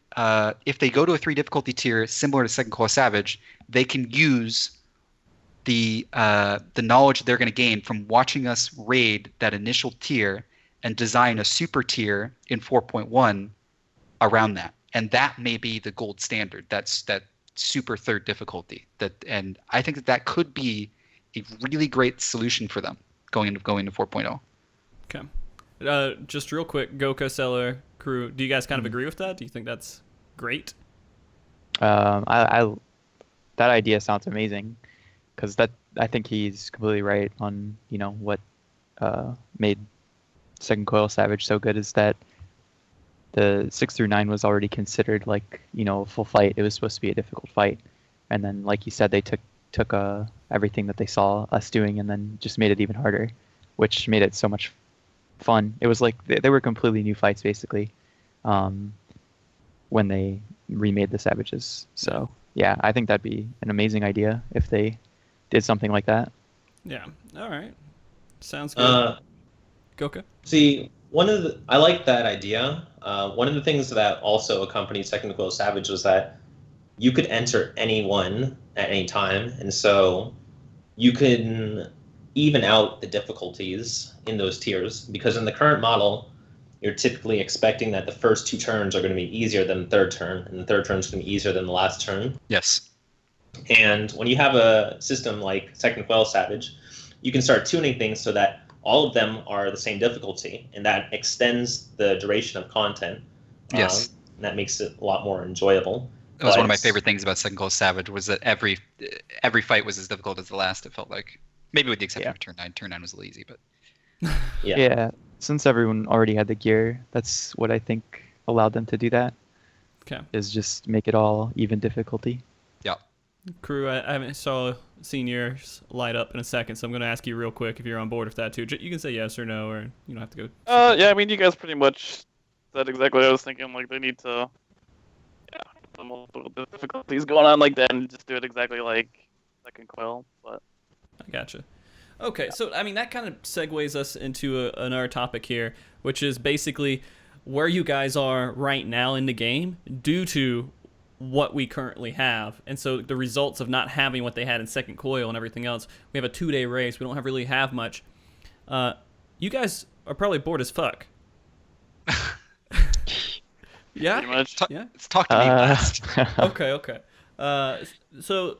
if they go to a 3 difficulty tier similar to Second Coil Savage, they can use the knowledge they're going to gain from watching us raid that initial tier and design a super tier in 4.1 around that. And that may be the gold standard. That's that super 3rd difficulty. And I think that could be a really great solution for them going to 4.0. Okay. Just real quick, Gouka, Cellar, crew, do you guys kind of agree with that? Do you think that's great? That idea sounds amazing, because I think he's completely right on what made Second Coil Savage so good is that the 6 through 9 was already considered like a full fight. It was supposed to be a difficult fight, and then like you said, they took everything that they saw us doing and then just made it even harder, which made it so much fun. It was like they were completely new fights basically when they remade the Savages. So yeah, I think that'd be an amazing idea if they did something like that. Yeah. All right. Sounds good. Gouka? See, I like that idea. One of the things that also accompanied Second Coil Savage was that you could enter anyone at any time, and so you can even out the difficulties in those tiers, because in the current model, you're typically expecting that the first 2 turns are going to be easier than the 3rd turn, and the 3rd turn is going to be easier than the last turn. Yes. And when you have a system like Second Coil Savage, you can start tuning things so that all of them are the same difficulty, and that extends the duration of content. Yes. And that makes it a lot more enjoyable. That was one of my But- favorite things about Second Coil Savage was that every fight was as difficult as the last. It felt like, maybe with the exception Yeah. of turn 9. Turn 9 was a little easy, but Yeah. Since everyone already had the gear, that's what I think allowed them to do that. Okay. Is just make it all even difficulty. yeah. Crew, I haven't seen yours light up in a second, so I'm going to ask you real quick if you're on board with that too. You can say yes or no, or you don't have to go. Yeah, I mean, you guys pretty much said exactly what I was thinking. Like, they need to, yeah, the multiple difficulties going on like that, and just do it exactly like Second Coil. But I gotcha. Okay, so I mean that kind of segues us into another topic here, which is basically where you guys are right now in the game due to what we currently have, and so the results of not having what they had in Second Coil and everything else. We have a 2-day race. We don't really have much. You guys are probably bored as fuck. Yeah. pretty much. Yeah. Let's talk to me last. Okay. So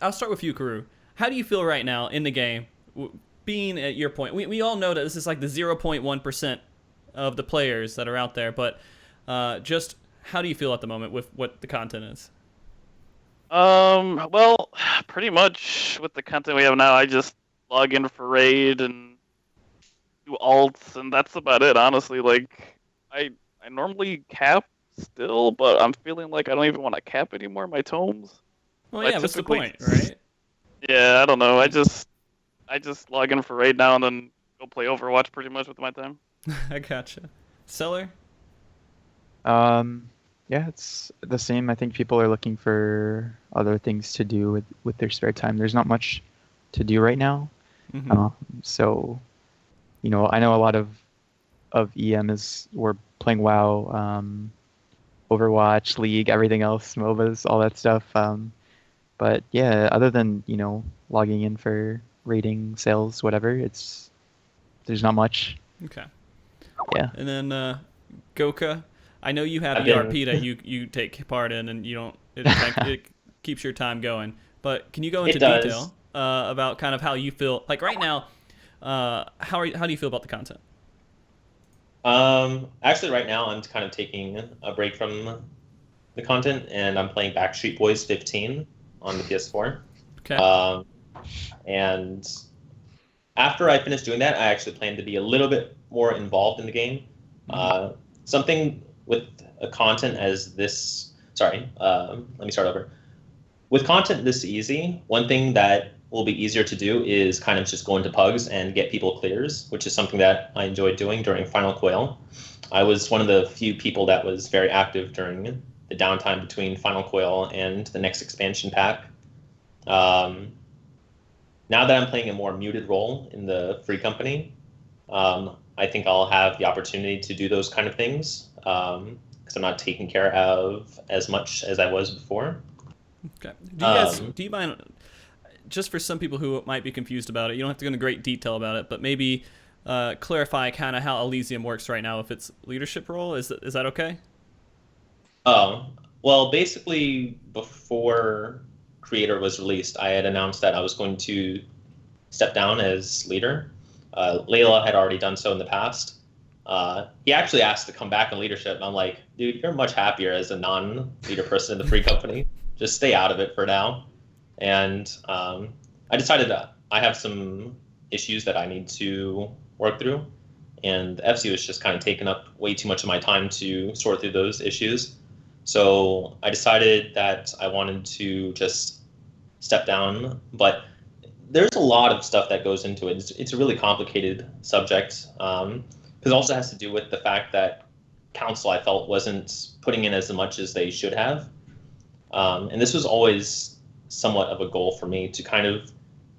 I'll start with you, Karu. How do you feel right now in the game, being at your point? We all know that this is like the 0.1% of the players that are out there, but just how do you feel at the moment with what the content is? Well, pretty much with the content we have now, I just log in for raid and do alts, and that's about it. Honestly, like I normally cap still, but I'm feeling like I don't even want to cap anymore my tomes. Well, Like, yeah, what's the typically- point, right? Yeah, I don't know. I just log in for raid now and then go play Overwatch pretty much with my time. I gotcha. Cellar? Yeah, it's the same. I think people are looking for other things to do with their spare time. There's not much to do right now. Mhm. So, I know a lot of EM we're playing WoW, Overwatch, League, everything else, MOBAs, all that stuff. But yeah, other than, logging in for rating, sales, whatever, there's not much. Okay. Yeah. And then Gouka, I know you have I've been- ERP that you take part in, and you don't. It keeps your time going. But can you go into It does. detail about kind of how you feel? Like right now, how do you feel about the content? Actually, right now I'm kind of taking a break from the content, and I'm playing Backstreet Boys 15 on the PS4. Okay. And after I finish doing that, I actually plan to be a little bit more involved in the game. Something with a content as this. Sorry, let me start over. With content this easy, one thing that will be easier to do is kind of just go into pugs and get people clears, which is something that I enjoyed doing during Final Coil. I was one of the few people that was very active during the downtime between Final Coil and the next expansion pack. Now that I'm playing a more muted role in the free company, I think I'll have the opportunity to do those kind of things because I'm not taken care of as much as I was before. Okay. Do you mind, just for some people who might be confused about it, you don't have to go into great detail about it, but maybe clarify kind of how Elysium works right now, if it's leadership role? Is that okay? Well, basically, before Creator was released, I had announced that I was going to step down as leader. Layla had already done so in the past. He actually asked to come back in leadership, and I'm like, dude, you're much happier as a non-leader person in the free company. Just stay out of it for now. And I decided that I have some issues that I need to work through, and the FC was just kind of taking up way too much of my time to sort through those issues. So I decided that I wanted to just step down, but there's a lot of stuff that goes into it. It's a really complicated subject because it also has to do with the fact that Council, I felt, wasn't putting in as much as they should have. And this was always somewhat of a goal for me to kind of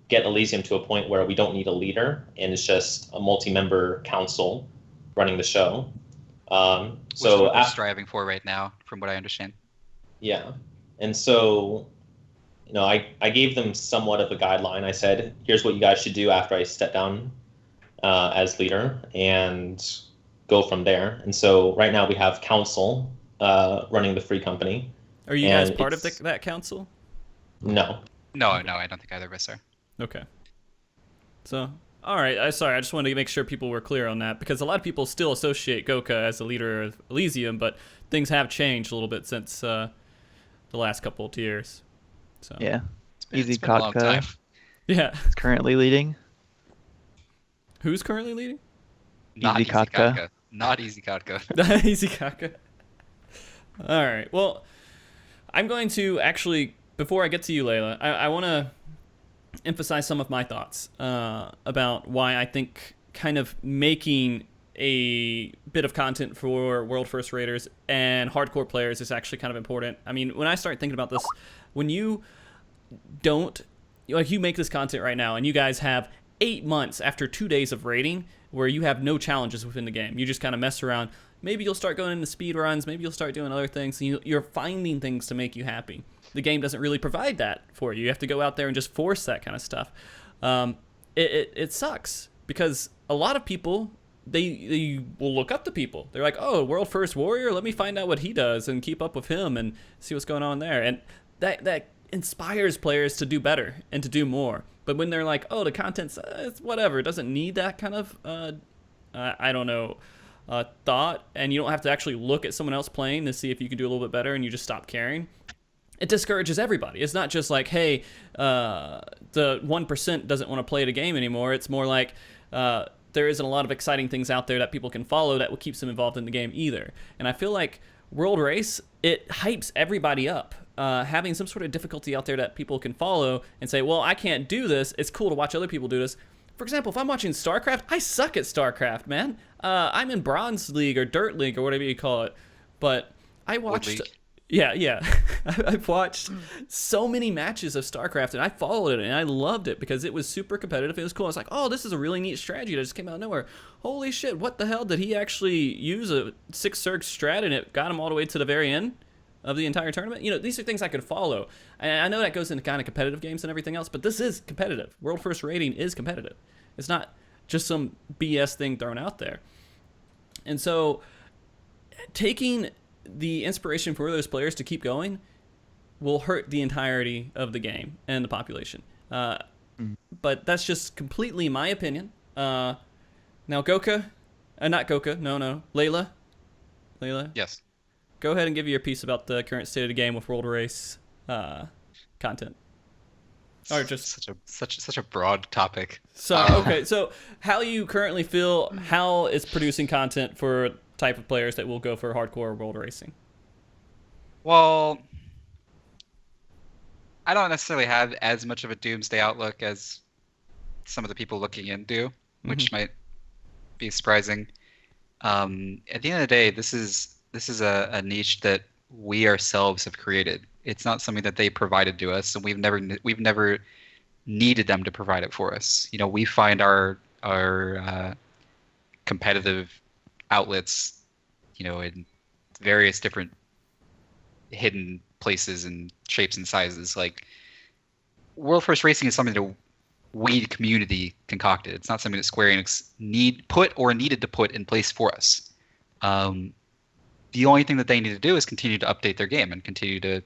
get Elysium to a point where we don't need a leader and it's just a multi-member council running the show. Which is what we're striving for right now, from what I understand. Yeah. And so, I gave them somewhat of a guideline. I said, here's what you guys should do after I step down as leader and go from there. And so right now we have council running the free company. Are you guys part of that council? No. No, I don't think either of us are. Okay. So, all right. Sorry, I just wanted to make sure people were clear on that because a lot of people still associate Gouka as the leader of Elysium, but things have changed a little bit since the last couple of tiers. So Yeah. It's Easy been a long Kotka time. yeah. is currently leading. Who's currently leading? Not Easy easy Kotka. Kotka. Not easy Kotka. Easy Kaka. All right. Well, I'm going to actually, before I get to you, Layla, I want to emphasize some of my thoughts about why I think kind of making a bit of content for world first raiders and hardcore players is actually kind of important. I mean, when I start thinking about this, when you don't, like, you make this content right now and you guys have 8 months after 2 days of raiding where you have no challenges within the game. You just kind of mess around. Maybe you'll start going into speed runs. Maybe you'll start doing other things. And you're finding things to make you happy. The game doesn't really provide that for you. You have to go out there and just force that kind of stuff. It sucks because a lot of people, they will look up to people. They're like, oh, world first warrior, let me find out what he does and keep up with him and see what's going on there. And that inspires players to do better and to do more. But when they're like, oh, the content's it's whatever, it doesn't need that kind of I don't know, thought, and you don't have to actually look at someone else playing to see if you can do a little bit better, and you just stop caring, it discourages everybody. It's not just like, hey, the 1% doesn't want to play the game anymore. It's more like there isn't a lot of exciting things out there that people can follow that will keep them involved in the game either. And I feel like World Race, it hypes everybody up. Having some sort of difficulty out there that people can follow and say, well, I can't do this. It's cool to watch other people do this. For example, if I'm watching StarCraft, I suck at StarCraft, man. I'm in Bronze League or Dirt League or whatever you call it. But I watched... Yeah. I've watched so many matches of StarCraft, and I followed it, and I loved it because it was super competitive. It was cool. I was like, oh, this is a really neat strategy that just came out of nowhere. Holy shit, what the hell? Did he actually use a 6-Zerg strat, and it got him all the way to the very end of the entire tournament? You know, these are things I could follow. And I know that goes into kind of competitive games and everything else, but this is competitive. World First Rating is competitive. It's not just some BS thing thrown out there. And so taking the inspiration for those players to keep going will hurt the entirety of the game and the population. But that's just completely my opinion. Now, Gouka, not Gouka, no, Layla. Yes. Go ahead and give your piece about the current state of the game with World Race content. Or just such a broad topic. So okay, so how you currently feel, how it's producing content for type of players that will go for hardcore world racing? Well, I don't necessarily have as much of a doomsday outlook as some of the people looking in do, which might be surprising. At the end of the day, this is a niche that we ourselves have created. It's not something that they provided to us, and we've never needed them to provide it for us. You know, we find our competitive outlets, you know, in various different hidden places and shapes and sizes. Like, World First Racing is something that we, the community, concocted. It's not something that Square Enix needed to put in place for us. The only thing that they need to do is continue to update their game and continue to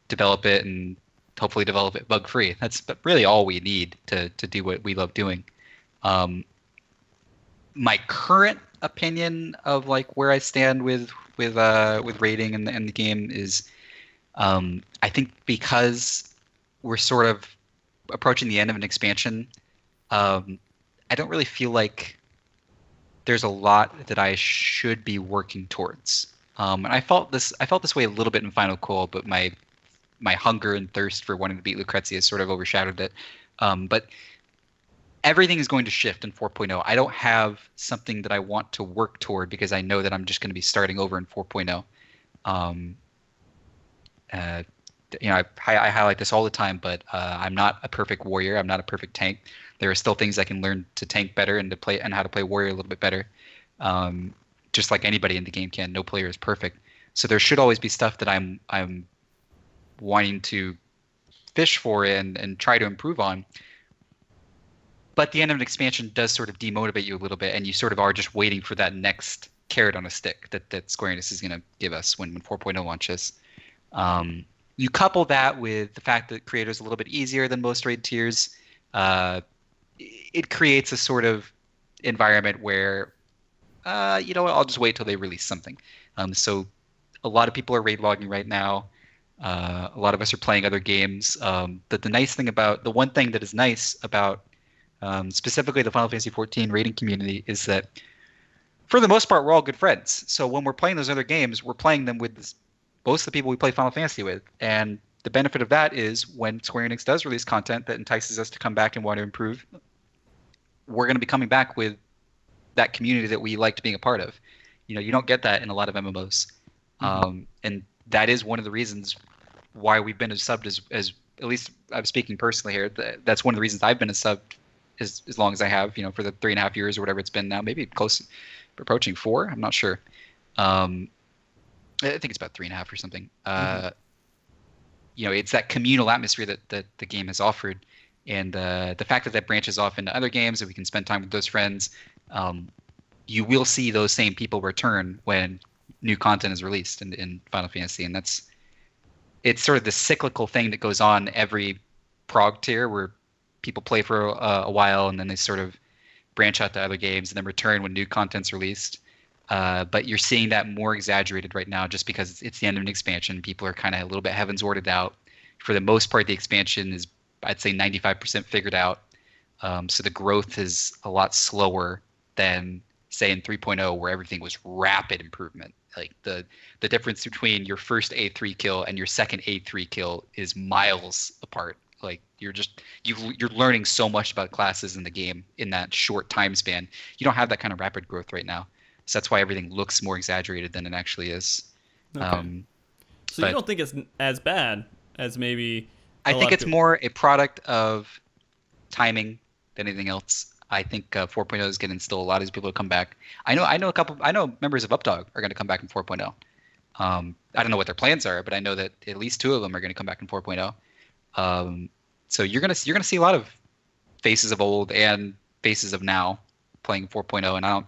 develop it and hopefully develop it bug free. That's really all we need to do what we love doing. My current opinion of like where I stand with rating and the game is, I think because we're sort of approaching the end of an expansion, I don't really feel like there's a lot that I should be working towards. And I felt this way a little bit in Final Call, but my hunger and thirst for wanting to beat Lucrezia sort of overshadowed it. But everything is going to shift in 4.0. I don't have something that I want to work toward because I know that I'm just going to be starting over in 4.0. You know, I highlight this all the time, but I'm not a perfect warrior. I'm not a perfect tank. There are still things I can learn to tank better and how to play warrior a little bit better. Just like anybody in the game can. No player is perfect. So there should always be stuff that I'm wanting to fish for and try to improve on. But the end of an expansion does sort of demotivate you a little bit, and you sort of are just waiting for that next carrot on a stick that Square Enix is going to give us when 4.0 launches. You couple that with the fact that creator is a little bit easier than most raid tiers. It creates a sort of environment where, you know what, I'll just wait till they release something. So a lot of people are raid logging right now. A lot of us are playing other games. But the one thing that is nice about specifically the Final Fantasy XIV raiding community is that for the most part we're all good friends. So when we're playing those other games, we're playing them with most of the people we play Final Fantasy with, and the benefit of that is when Square Enix does release content that entices us to come back and want to improve, we're going to be coming back with that community that we liked being a part of. You don't get that in a lot of MMOs. And that is one of the reasons why we've been as subbed as at least I'm speaking personally here. That's one of the reasons I've been a sub as long as I have, for the 3.5 years or whatever it's been now, maybe close, approaching 4. I'm not sure. I think it's about 3.5 or something. It's that communal atmosphere that the game has offered. And the fact that branches off into other games, that we can spend time with those friends, you will see those same people return when new content is released in Final Fantasy. And it's sort of the cyclical thing that goes on every prog tier where people play for a while and then they sort of branch out to other games and then return when new content's released. But you're seeing that more exaggerated right now just because it's the end of an expansion. People are kind of a little bit heavens ordered out. For the most part, the expansion is, I'd say, 95% figured out. So the growth is a lot slower than, say, in 3.0, where everything was rapid improvement. Like the difference between your first A3 kill and your second A3 kill is miles apart. Like you're learning so much about classes in the game in that short time span. You don't have that kind of rapid growth right now. So that's why everything looks more exaggerated than it actually is. Okay. So you don't think it's as bad as maybe? I think it's more a product of timing than anything else. I think 4.0 is going to instill a lot of these people to come back. I know members of Updog are going to come back in 4.0. I don't know what their plans are, but I know that at least 2 of them are going to come back in 4.0. So you're gonna see a lot of faces of old and faces of now playing 4.0, and I don't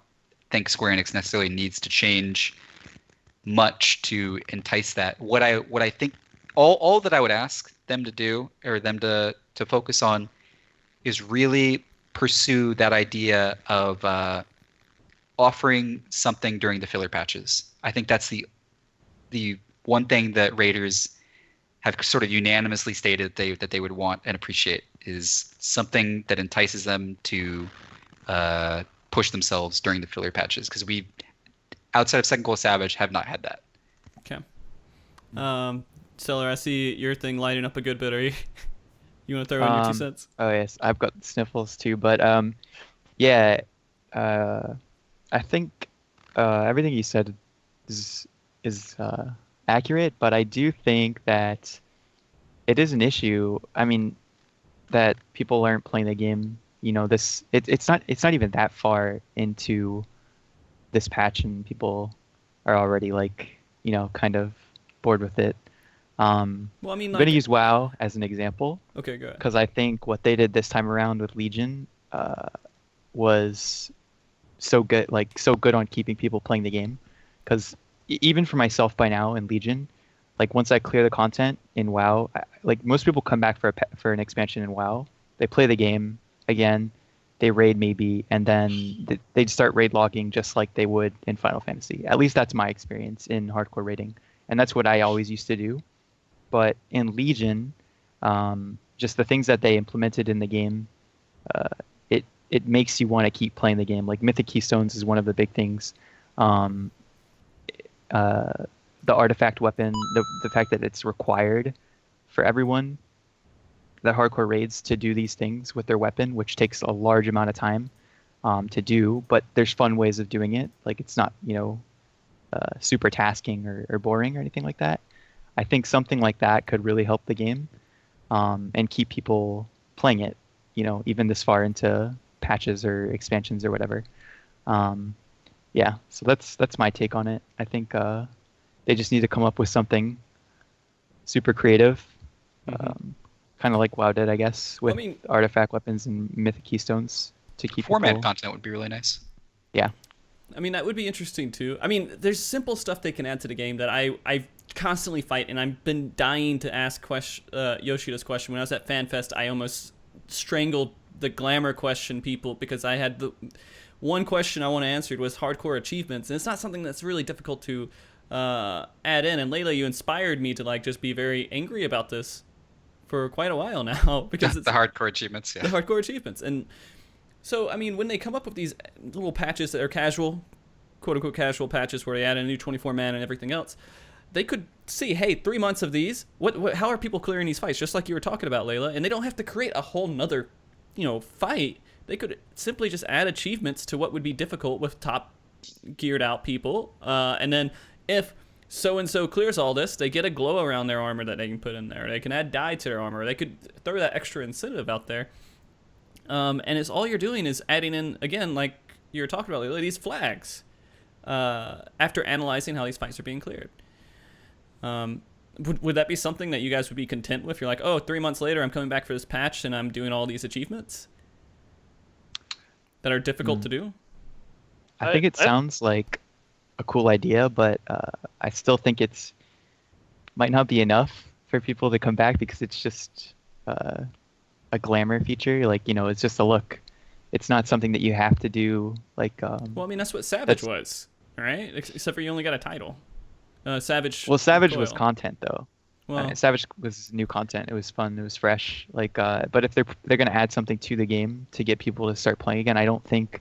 think Square Enix necessarily needs to change much to entice that. What I think all that I would ask them to do, or them to focus on, is really pursue that idea of offering something during the filler patches. I think that's the one thing that Raiders have sort of unanimously stated that they would want and appreciate, is something that entices them to push themselves during the filler patches, because we, outside of Second Goal Savage, have not had that. Okay. Cellar, I see your thing lighting up a good bit. Are you want to throw in your 2 cents? Oh yes, I've got sniffles too, but yeah, I think everything you said is accurate, but I do think that it is an issue. I mean, that people aren't playing the game. It's not even that far into this patch, and people are already kind of bored with it. Well, I mean, I'm gonna use WoW as an example. Okay, go ahead. Because I think what they did this time around with Legion was so good on keeping people playing the game. Because even for myself by now in Legion, once I clear the content in WoW, most people come back for an expansion in WoW. They play the game again, they raid maybe, and then they'd start raid logging just like they would in Final Fantasy. At least that's my experience in hardcore raiding, and that's what I always used to do. But in Legion, just the things that they implemented in the game, it makes you want to keep playing the game. Like Mythic Keystones is one of the big things. The artifact weapon, the fact that it's required for everyone, the hardcore raids, to do these things with their weapon, which takes a large amount of time to do, but there's fun ways of doing it. It's not super tasking or boring or anything like that. I think something like that could really help the game and keep people playing it, even this far into patches or expansions or whatever. Yeah, so that's my take on it. I think they just need to come up with something super creative, kind of like WoW did, I guess, with artifact weapons and mythic keystones to keep format people... content would be really nice. Yeah. I mean, that would be interesting too. I mean, there's simple stuff they can add to the game that I constantly fight, and I've been dying to ask Yoshida's question. When I was at FanFest, I almost strangled the glamour question people, because I had the one question I want to answer was hardcore achievements, and it's not something that's really difficult to add in. And Layla, you inspired me to like just be very angry about this for quite a while now because it's the hardcore achievements. Yeah. the hardcore achievements. And so, I mean, when they come up with these little patches that are casual, quote unquote casual patches where they add a new 24 man and everything else, they could see, hey, 3 months of these, how are people clearing these fights? Just like you were talking about, Layla. And they don't have to create a whole nother, fight. They could simply just add achievements to what would be difficult with top geared out people. And then if so-and-so clears all this, they get a glow around their armor that they can put in there. They can add dye to their armor. They could throw that extra incentive out there. And it's all you're doing is adding in, again, like you were talking about, Layla, these flags after analyzing how these fights are being cleared. Would that be something that you guys would be content with? You're like, oh, 3 months later, I'm coming back for this patch and I'm doing all these achievements that are difficult to do? I think it sounds like a cool idea, but I still think it's might not be enough for people to come back because it's just a glamour feature. Like, it's just a look. It's not something that you have to do. Like, well, I mean, that's what Savage was, right? Except for you only got a title. Savage. Well, Savage Coil. was content though. Well, Savage was new content. It was fun. It was fresh. Like, but if they're gonna add something to the game to get people to start playing again, I don't think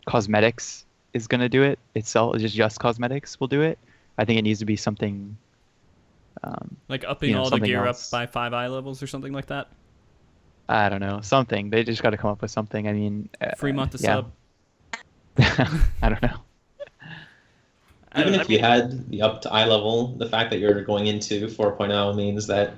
cosmetics is gonna do it itself. Just cosmetics will do it. I think it needs to be something. like upping all the gear else. up by 5 eye levels or something like that. I don't know, something. They just got to come up with something. I mean, Free month of yeah. sub. I don't know. Even if you had the up to eye level, the fact that you're going into 4.0 means that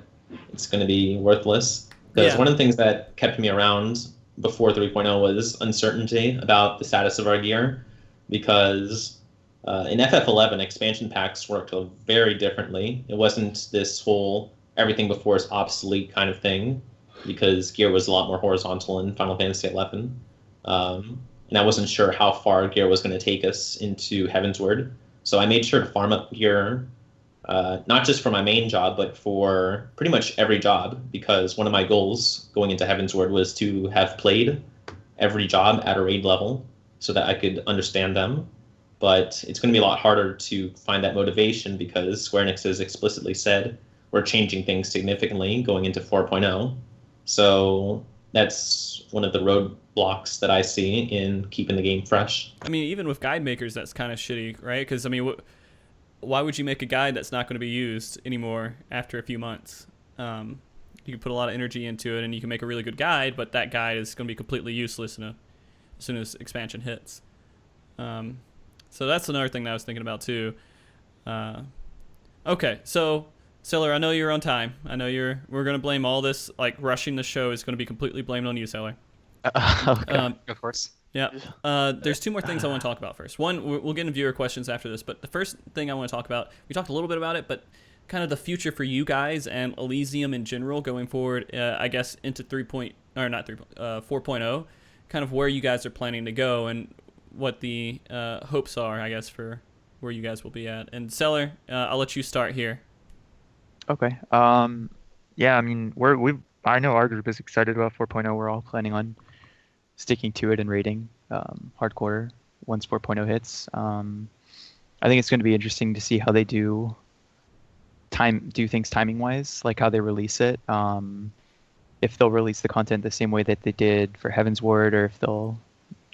it's going to be worthless. Because one of the things that kept me around before 3.0 was uncertainty about the status of our gear. Because in FF11, expansion packs worked very differently. It wasn't this whole everything before is obsolete kind of thing, because gear was a lot more horizontal in Final Fantasy XI. And I wasn't sure how far gear was going to take us into Heavensward. So I made sure to farm up gear, not just for my main job, but for pretty much every job, because one of my goals going into Heavensward was to have played every job at a raid level so that I could understand them. But it's going to be a lot harder to find that motivation because Square Enix has explicitly said we're changing things significantly going into 4.0. So that's one of the roadblocks that I see in keeping the game fresh. I mean, even with guide makers, that's kind of shitty, right? Because, I mean, why would you make a guide that's not going to be used anymore after a few months? You can put a lot of energy into it, and you can make a really good guide, but that guide is going to be completely useless as soon as expansion hits. So that's another thing that I was thinking about, too. Okay, so... Cellar, I know you're on time. I know we're going to blame all this, like, rushing the show is going to be completely blamed on you, Cellar. Okay. Of course. Yeah. There's 2 more things I want to talk about first. One, we'll get into viewer questions after this, but the first thing I want to talk about, we talked a little bit about it, but kind of the future for you guys and Elysium in general going forward, I guess, into 4.0, kind of where you guys are planning to go and what the hopes are, I guess, for where you guys will be at. And Cellar, I'll let you start here. Okay. Yeah, I mean, I know our group is excited about 4.0. We're all planning on sticking to it and rating hardcore once 4.0 hits. I think it's going to be interesting to see how they do things timing wise, like how they release it. If they'll release the content the same way that they did for Heavensward, or if they'll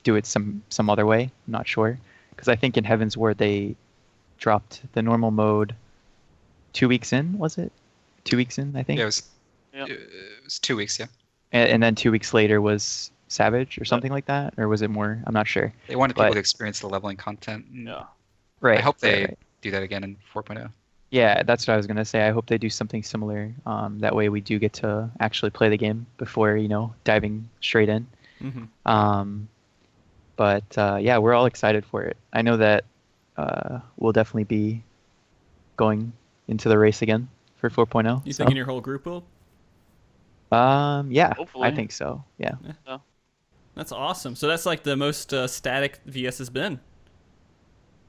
do it some other way. I'm not sure, because I think in Heavensward they dropped the normal mode 2 weeks in, was it? 2 weeks in, I think. Yeah, it was 2 weeks, yeah. And then 2 weeks later was Savage or something like that, or was it more? I'm not sure. They wanted people to experience the leveling content. Yeah. Right. I hope they right. do that again in 4.0. Yeah, that's what I was gonna say. I hope they do something similar. That way we do get to actually play the game before diving straight in. Mm-hmm. But yeah, we're all excited for it. I know that we'll definitely be going into the race again for 4.0. You thinking your whole group will? Yeah, Hopefully. I think so. Yeah. That's awesome. So that's like the most static VS has been.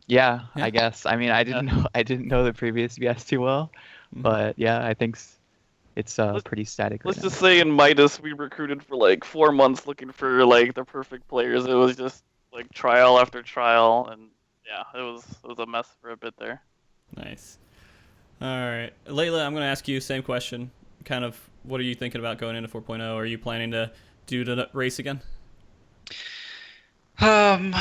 Yeah, Yeah. I guess. I mean, I didn't know the previous VS too well, but yeah, I think it's pretty static. Let's right just say in Midas we recruited for like 4 months looking for like the perfect players. It was just like trial after trial, and yeah, it was a mess for a bit there. Nice. All right, Layla, I'm going to ask you same question. Kind of, what are you thinking about going into 4.0? Are you planning to do the race again? Um,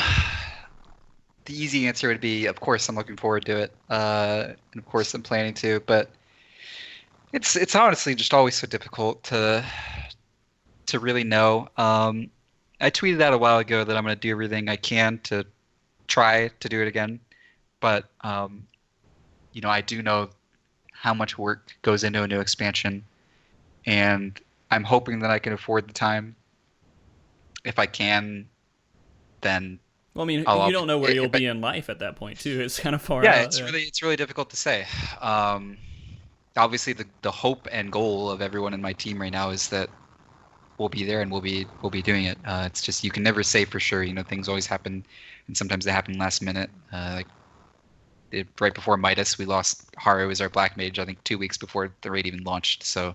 the easy answer would be, of course, I'm looking forward to it. And of course, I'm planning to. But it's honestly just always so difficult to really know. I tweeted out a while ago that I'm going to do everything I can to try to do it again. But I do know how much work goes into a new expansion, and I'm hoping that I can afford the time. If I can, then Well, I mean, I'll you don't know where if you'll I- be in life at that point, too. It's kind of far yeah, out. it's really difficult to say. Obviously, the hope and goal of everyone in my team right now is that we'll be there and we'll be doing it. It's just you can never say for sure. Things always happen, and sometimes they happen last minute. Right before Midas, we lost Haru as our black mage. I think 2 weeks before the raid even launched. So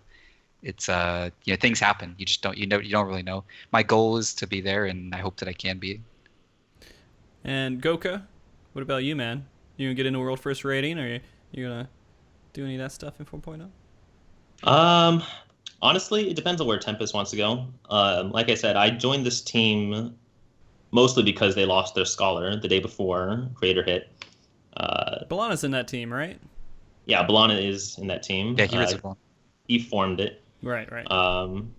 it's things happen. You just don't you don't really know. My goal is to be there, and I hope that I can be. And Gouka, what about you, man? You gonna get into world first rating, or you gonna do any of that stuff in 4.0? Honestly, it depends on where Tempest wants to go. Like I said, I joined this team mostly because they lost their scholar the day before Creator hit. Balana's in that team, right? Yeah, Balana is in that team. Yeah, he was wrong. He formed it. Right.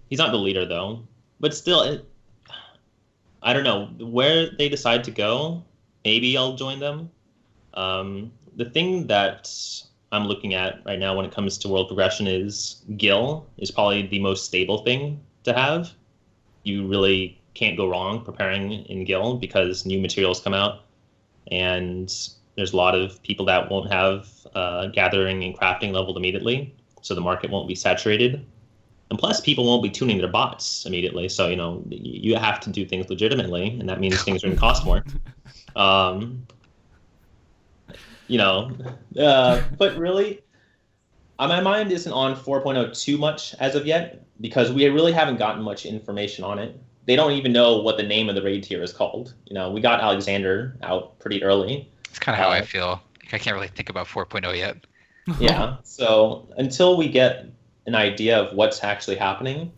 He's not the leader though, but still, I don't know where they decide to go. Maybe I'll join them. The thing that I'm looking at right now when it comes to world progression is Gil is probably the most stable thing to have. You really can't go wrong preparing in Gil because new materials come out, and there's a lot of people that won't have gathering and crafting leveled immediately, so the market won't be saturated. And plus, people won't be tuning their bots immediately, so you have to do things legitimately, and that means things are going to cost more. But really, my mind isn't on 4.0 too much as of yet, because we really haven't gotten much information on it. They don't even know what the name of the raid tier is called. We got Alexander out pretty early. It's kind of how I feel. I can't really think about 4.0 yet. Yeah, so until we get an idea of what's actually happening,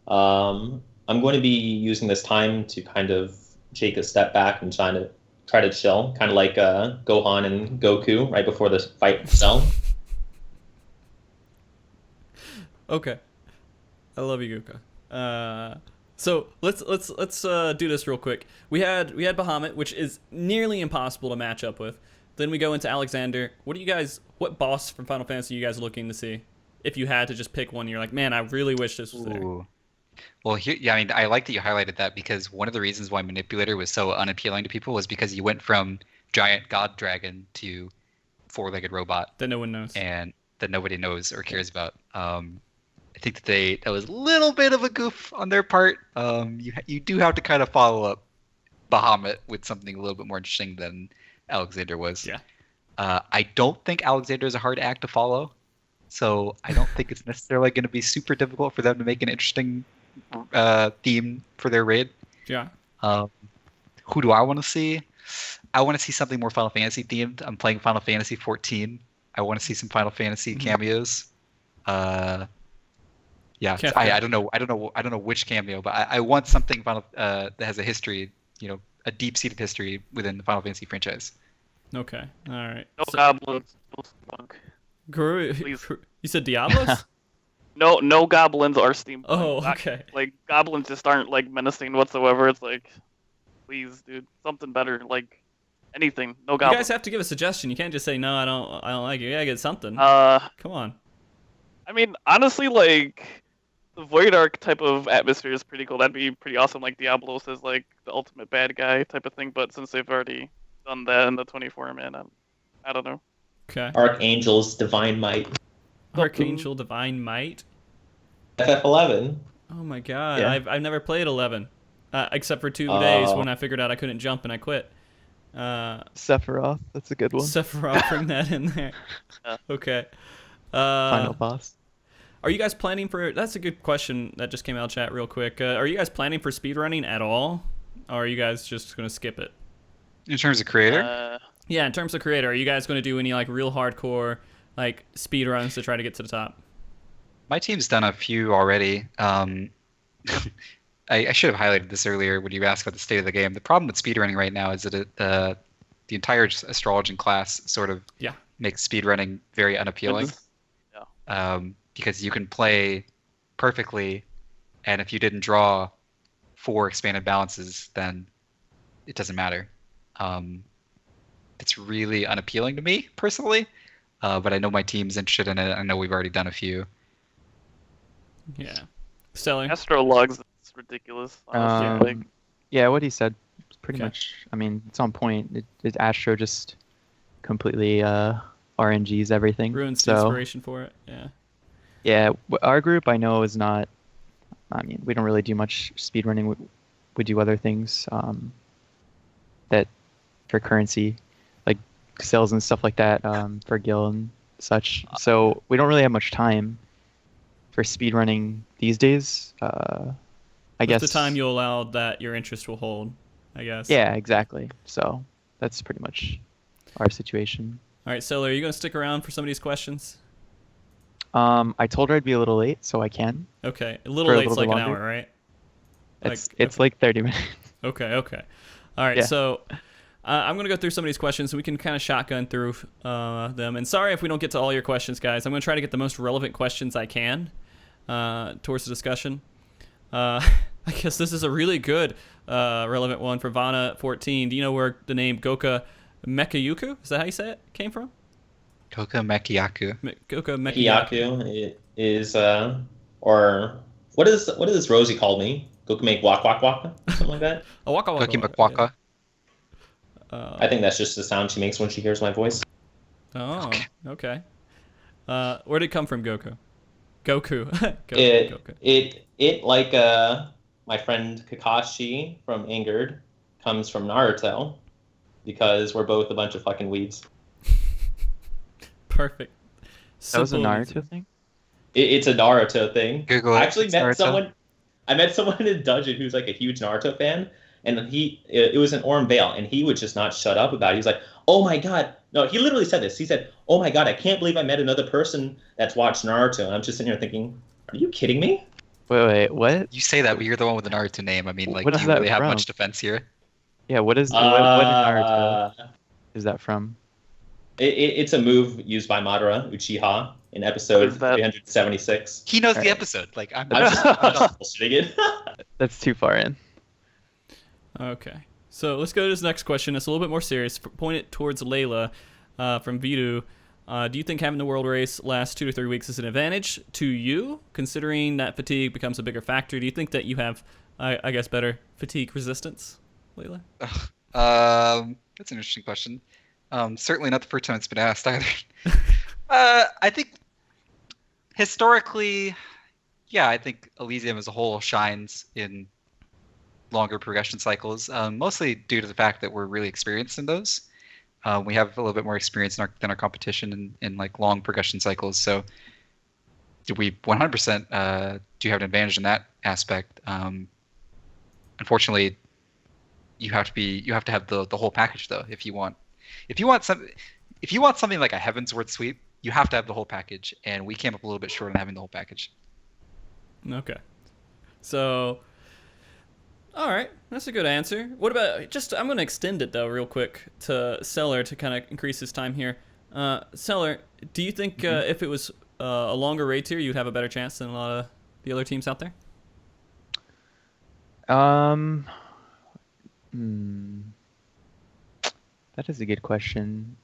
I'm going to be using this time to kind of take a step back and try to chill, kind of like Gohan and Goku right before the fight with Cell. Okay, I love you, Gouka. So let's do this real quick. We had Bahamut, which is nearly impossible to match up with. Then we go into Alexander. What boss from Final Fantasy are you guys looking to see? If you had to just pick one, you're like, man, I really wish this was there. Ooh. Well, I like that you highlighted that, because one of the reasons why Manipulator was so unappealing to people was because you went from giant god dragon to four-legged robot That no one knows. and that nobody knows or cares about. I think that was a little bit of a goof on their part. You do have to kind of follow up Bahamut with something a little bit more interesting than Alexander was. Yeah. I don't think Alexander is a hard act to follow, so I don't think it's necessarily going to be super difficult for them to make an interesting theme for their raid. Yeah. Who do I want to see? I want to see something more Final Fantasy themed. I'm playing Final Fantasy 14. I want to see some Final Fantasy cameos. Yeah, I don't know which cameo, but I want something that has a history, a deep-seated history within the Final Fantasy franchise. Okay. All right. No goblins, no steampunk. Guru, Please. you said Diablos? No goblins or steampunk. Oh, okay. Like goblins just aren't like menacing whatsoever. It's like, please, dude, something better. Like anything. No You goblins. guys have to give a suggestion. You can't just say no. I don't like it. You gotta get something. Come on. I mean, honestly, like the Void Ark type of atmosphere is pretty cool. That'd be pretty awesome. Like Diablos is like the ultimate bad guy type of thing. But since they've already done that in the 24 man, I don't know. Okay. Archangel's Divine Might. Archangel Divine Might. FF11. Oh my god. Yeah. I've never played 11, except for 2 days when I figured out I couldn't jump and I quit. Sephiroth, that's a good one. Sephiroth, bring that in there. Okay. Final boss. Are you guys planning for? That's a good question that just came out of chat real quick. Are you guys planning for speedrunning at all, or are you guys just gonna skip it? In terms of creator, Yeah, in terms of creator, are you guys going to do any like real hardcore like speed runs to try to get to the top? My team's done a few already. I should have highlighted this earlier when you asked about the state of the game. The problem with speedrunning right now is that the entire astrology class sort of Yeah. makes speedrunning very unappealing. Yeah. Because you can play perfectly, and if you didn't draw 4 expanded balances, then it doesn't matter. It's really unappealing to me personally, but I know my team's interested in it. I know we've already done a few. Yeah. Cellar. Astrologs, it's ridiculous. Honestly. Like, Yeah, what he said is pretty Okay. much. I mean, it's on point. Astro just completely RNGs everything. Ruins the inspiration for it. Yeah. Yeah, our group I know is not. I mean, we don't really do much speedrunning. We do other things that for currency, like sales and stuff like that, for Gil and such. So we don't really have much time for speedrunning these days. I With guess the time you allow that your interest will hold, I guess. Yeah, exactly. So that's pretty much our situation. All right, Cellar, are you going to stick around for some of these questions? I told her I'd be a little late, so I can. Okay. A little For a late's little like bit an longer. hour, right? It's like 30 minutes. Okay. All right, Yeah. so I'm going to go through some of these questions so we can kind of shotgun through them. And sorry if we don't get to all your questions, guys. I'm going to try to get the most relevant questions I can towards the discussion. I guess this is a really good relevant one for Vana14. Do you know where the name Gouka Mekayuku, is that how you say it, came from? Gouka Mekiyaku. Gouka Mekayuku. Hiyaku is or what is Rosie called me? Goku make walk something like that. Oh, waka waka. Goki waka, Makwaka. I think that's just the sound she makes when she hears my voice. Oh, okay. Where did it come from, Goku? Goku. It like my friend Kakashi from Angered comes from Naruto because we're both a bunch of fucking weebs. Perfect. That was a Simple and easy. Naruto thing? It's a Naruto thing. Google it. I actually It's met Naruto. someone. I met someone in a dungeon who's like a huge Naruto fan, and it was in Orm Vale, and he would just not shut up about it. He was like, "Oh my god!" No, he literally said this. He said, "Oh my god, I can't believe I met another person that's watched Naruto." And I'm just sitting here thinking, "Are you kidding me?" Wait, what? You say that, but you're the one with the Naruto name. I mean, like, What do is you that really have from? much defense here? Yeah, what is what in Naruto is that from? It's a move used by Madara Uchiha in episode What is that? 376. He knows the Alright. episode. Like, I'm I'm just bullshitting it. That's too far in. Okay. So let's go to this next question. It's a little bit more serious. Point it towards Layla from Vidu. Do you think having the world race last 2 to 3 weeks is an advantage to you, considering that fatigue becomes a bigger factor? Do you think that you have, I guess, better fatigue resistance, Layla? That's an interesting question. Certainly not the first time it's been asked either. I think historically, yeah, I think Elysium as a whole shines in longer progression cycles, mostly due to the fact that we're really experienced in those. We have a little bit more experience than our competition in like long progression cycles. So we 100% do have an advantage in that aspect. Unfortunately, you have to have the whole package though. If you want something like a Heavensward sweep, you have to have the whole package, and we came up a little bit short on having the whole package. Okay. So, all right, that's a good answer. What about I'm going to extend it though real quick to Cellar to kind of increase his time here. Cellar, do you think if it was a longer raid tier, you'd have a better chance than a lot of the other teams out there? That is a good question.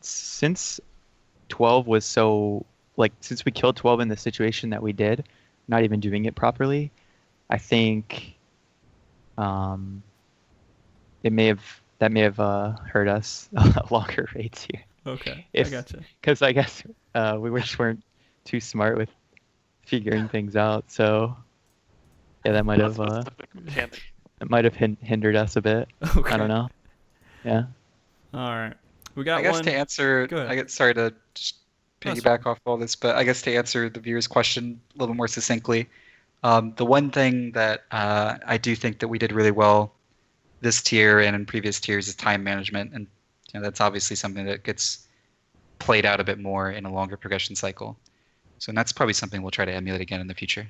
Since 12 was so since we killed 12 in the situation that we did, not even doing it properly, I think that may have hurt us longer raids here. Okay, If- I gotcha. Because I guess we just weren't too smart with figuring things out. So yeah, that might have specific mechanic. hindered us a bit. Okay. I don't know. Yeah. All right, we got I guess one. to answer, Go ahead. sorry to just That's piggyback off all this, but I guess to answer the viewer's question a little more succinctly, the one thing that I do think that we did really well this tier and in previous tiers is time management, and that's obviously something that gets played out a bit more in a longer progression cycle. So that's probably something we'll try to emulate again in the future.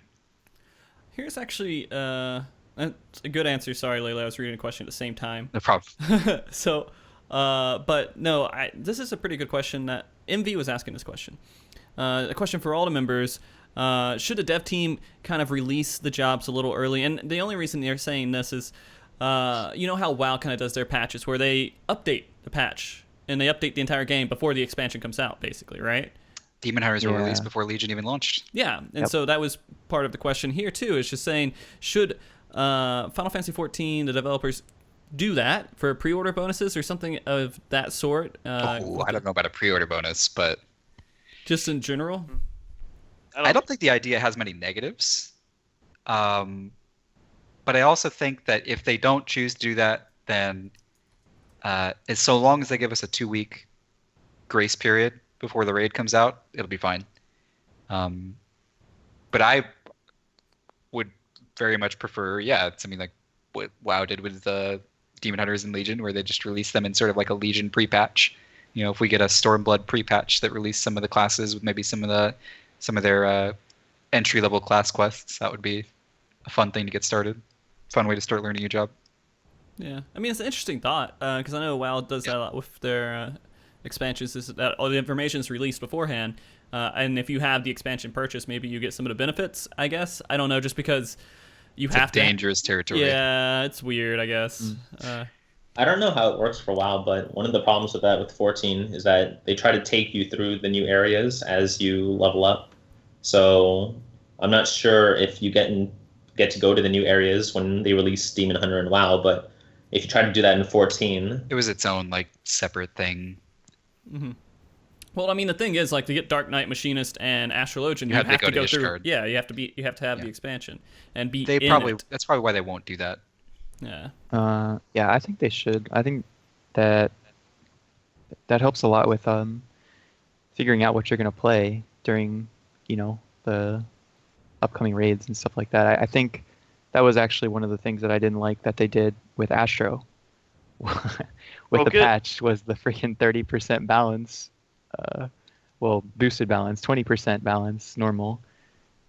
Here's actually that's a good answer. Sorry, Layla, I was reading a question at the same time. No problem. So, but no, this is a pretty good question that MV was asking this question. A question for all the members. Should a dev team kind of release the jobs a little early? And the only reason they're saying this is, you know how WoW kind of does their patches, where they update the patch and they update the entire game before the expansion comes out, basically, right? Demon Hunters were released before Legion even launched. Yeah, and so that was part of the question here too. Is just saying, should Final Fantasy XIV, the developers, do that for pre-order bonuses or something of that sort? I don't know about a pre-order bonus, but just in general. I don't think the idea has many negatives. But I also think that if they don't choose to do that, then as so long as they give us a 2-week grace period before the raid comes out, it'll be fine. But I would very much prefer, something like what WoW did with the Demon Hunters and Legion, where they just release them in sort of like a Legion pre-patch. If we get a Stormblood pre-patch that released some of the classes with maybe some of their entry-level class quests, that would be a fun thing to get started. Fun way to start learning your job. Yeah, I mean, it's an interesting thought, because I know WoW does that a lot with their expansions, is that all the information is released beforehand, and if you have the expansion purchase, maybe you get some of the benefits, I guess. I don't know, just because it's have dangerous territory. Yeah, it's weird, I guess. I don't know how it works for WoW, but one of the problems with that with 14 is that they try to take you through the new areas as you level up. So I'm not sure if you get to go to the new areas when they release Demon Hunter and WoW, but if you try to do that in 14, it was its own separate thing. Mm-hmm. Well, I mean, the thing is, to get Dark Knight, Machinist, and Astrologian, you have to go through. Yeah, you have to have the expansion and be. That's probably why they won't do that. Yeah. I think they should. I think that helps a lot with figuring out what you're gonna play during the upcoming raids and stuff like that. I think that was actually one of the things that I didn't like that they did with Astro. With the patch was the freaking 30% balance, boosted balance, 20% balance, normal.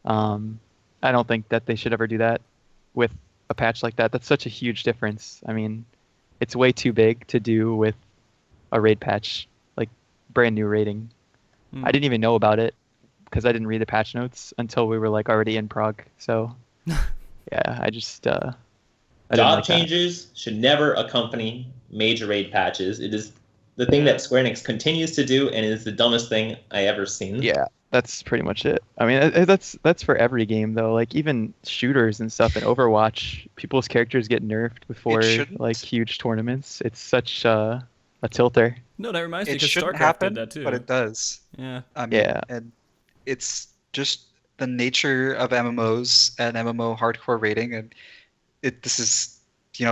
I don't think that they should ever do that with a patch like that. That's such a huge difference. I mean, it's way too big to do with a raid patch, brand new raiding. I didn't even know about it because I didn't read the patch notes until we were already in prog. So yeah, I just job changes should never accompany major raid patches. It is the thing that Square Enix continues to do, and it is the dumbest thing I ever seen. Yeah, that's pretty much it. I mean, that's for every game though. Even shooters and stuff in Overwatch, people's characters get nerfed before huge tournaments. It's such a tilter. No, that reminds me it because shouldn't StarCraft happen, did that too. But it does. Yeah. I mean, and it's just the nature of MMOs and MMO hardcore rating, and this has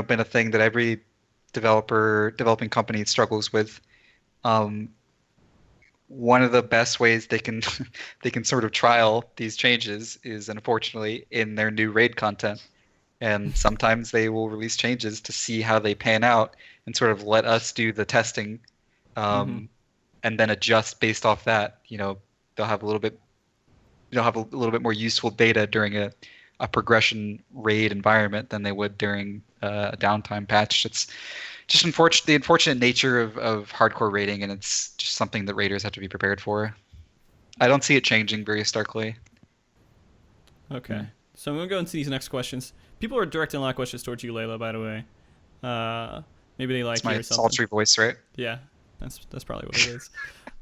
been a thing that every developing company struggles with. One of the best ways they can sort of trial these changes is, unfortunately, in their new raid content. And sometimes they will release changes to see how they pan out and sort of let us do the testing, and then adjust based off that. They'll have a little bit more useful data during a progression raid environment than they would during a downtime patch. It's just the unfortunate nature of hardcore raiding, and it's just something that raiders have to be prepared for. I don't see it changing very starkly. Okay. So I'm going to go into these next questions. People are directing a lot of questions towards you, Layla, by the way. Maybe they like you or something. It's my sultry voice, right? Yeah, that's probably what it is.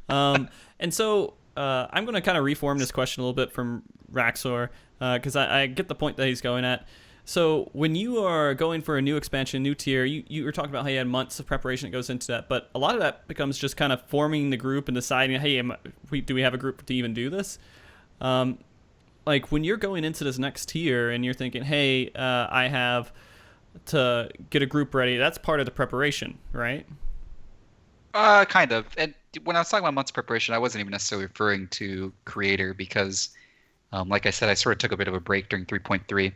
And so I'm going to kind of reform this question a little bit from Raxor, because I get the point that he's going at. So when you are going for a new expansion, new tier, you were talking about how you had months of preparation that goes into that, but a lot of that becomes just kind of forming the group and deciding, hey, do we have a group to even do this? When you're going into this next tier and you're thinking, hey, I have to get a group ready, that's part of the preparation, right? Kind of. And when I was talking about months of preparation, I wasn't even necessarily referring to creator because, like I said, I sort of took a bit of a break during 3.3.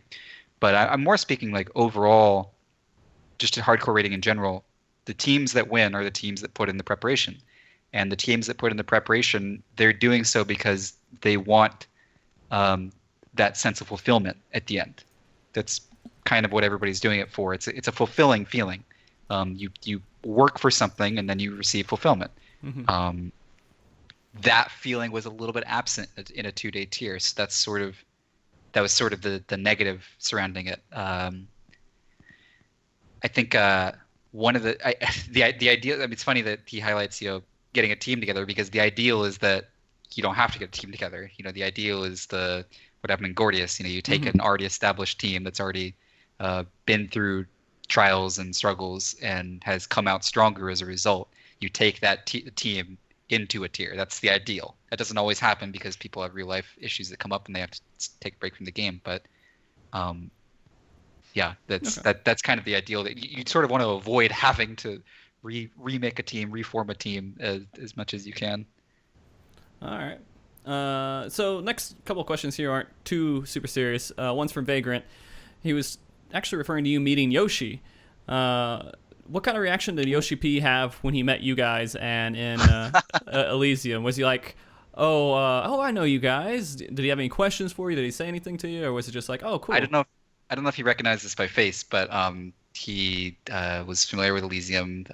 But I'm more speaking overall, just a hardcore rating in general, the teams that win are the teams that put in the preparation. And the teams that put in the preparation, they're doing so because they want that sense of fulfillment at the end. That's kind of what everybody's doing it for. It's a fulfilling feeling. You work for something and then you receive fulfillment. Mm-hmm. That feeling was a little bit absent in a 2-day tier. So that was sort of the negative surrounding it. I think one of the idea. I mean, it's funny that he highlights getting a team together, because the ideal is that you don't have to get a team together. The ideal is what happened in Gordius. You take an already established team that's already been through trials and struggles and has come out stronger as a result. You take that team into a tier. That's the ideal. That doesn't always happen because people have real life issues that come up and they have to take a break from the game. But that's kind of the ideal. That you sort of want to avoid having to remake a team, reform a team as much as you can. All right. So next couple of questions here aren't too super serious. One's from Vagrant. He was actually referring to you meeting Yoshi. What kind of reaction did Yoshi P have when he met you guys and in Elysium? Was he like, oh, I know you guys? Did he have any questions for you? Did he say anything to you, or was it just like, oh, cool? I don't know if he recognized this by face, but he was familiar with Elysium.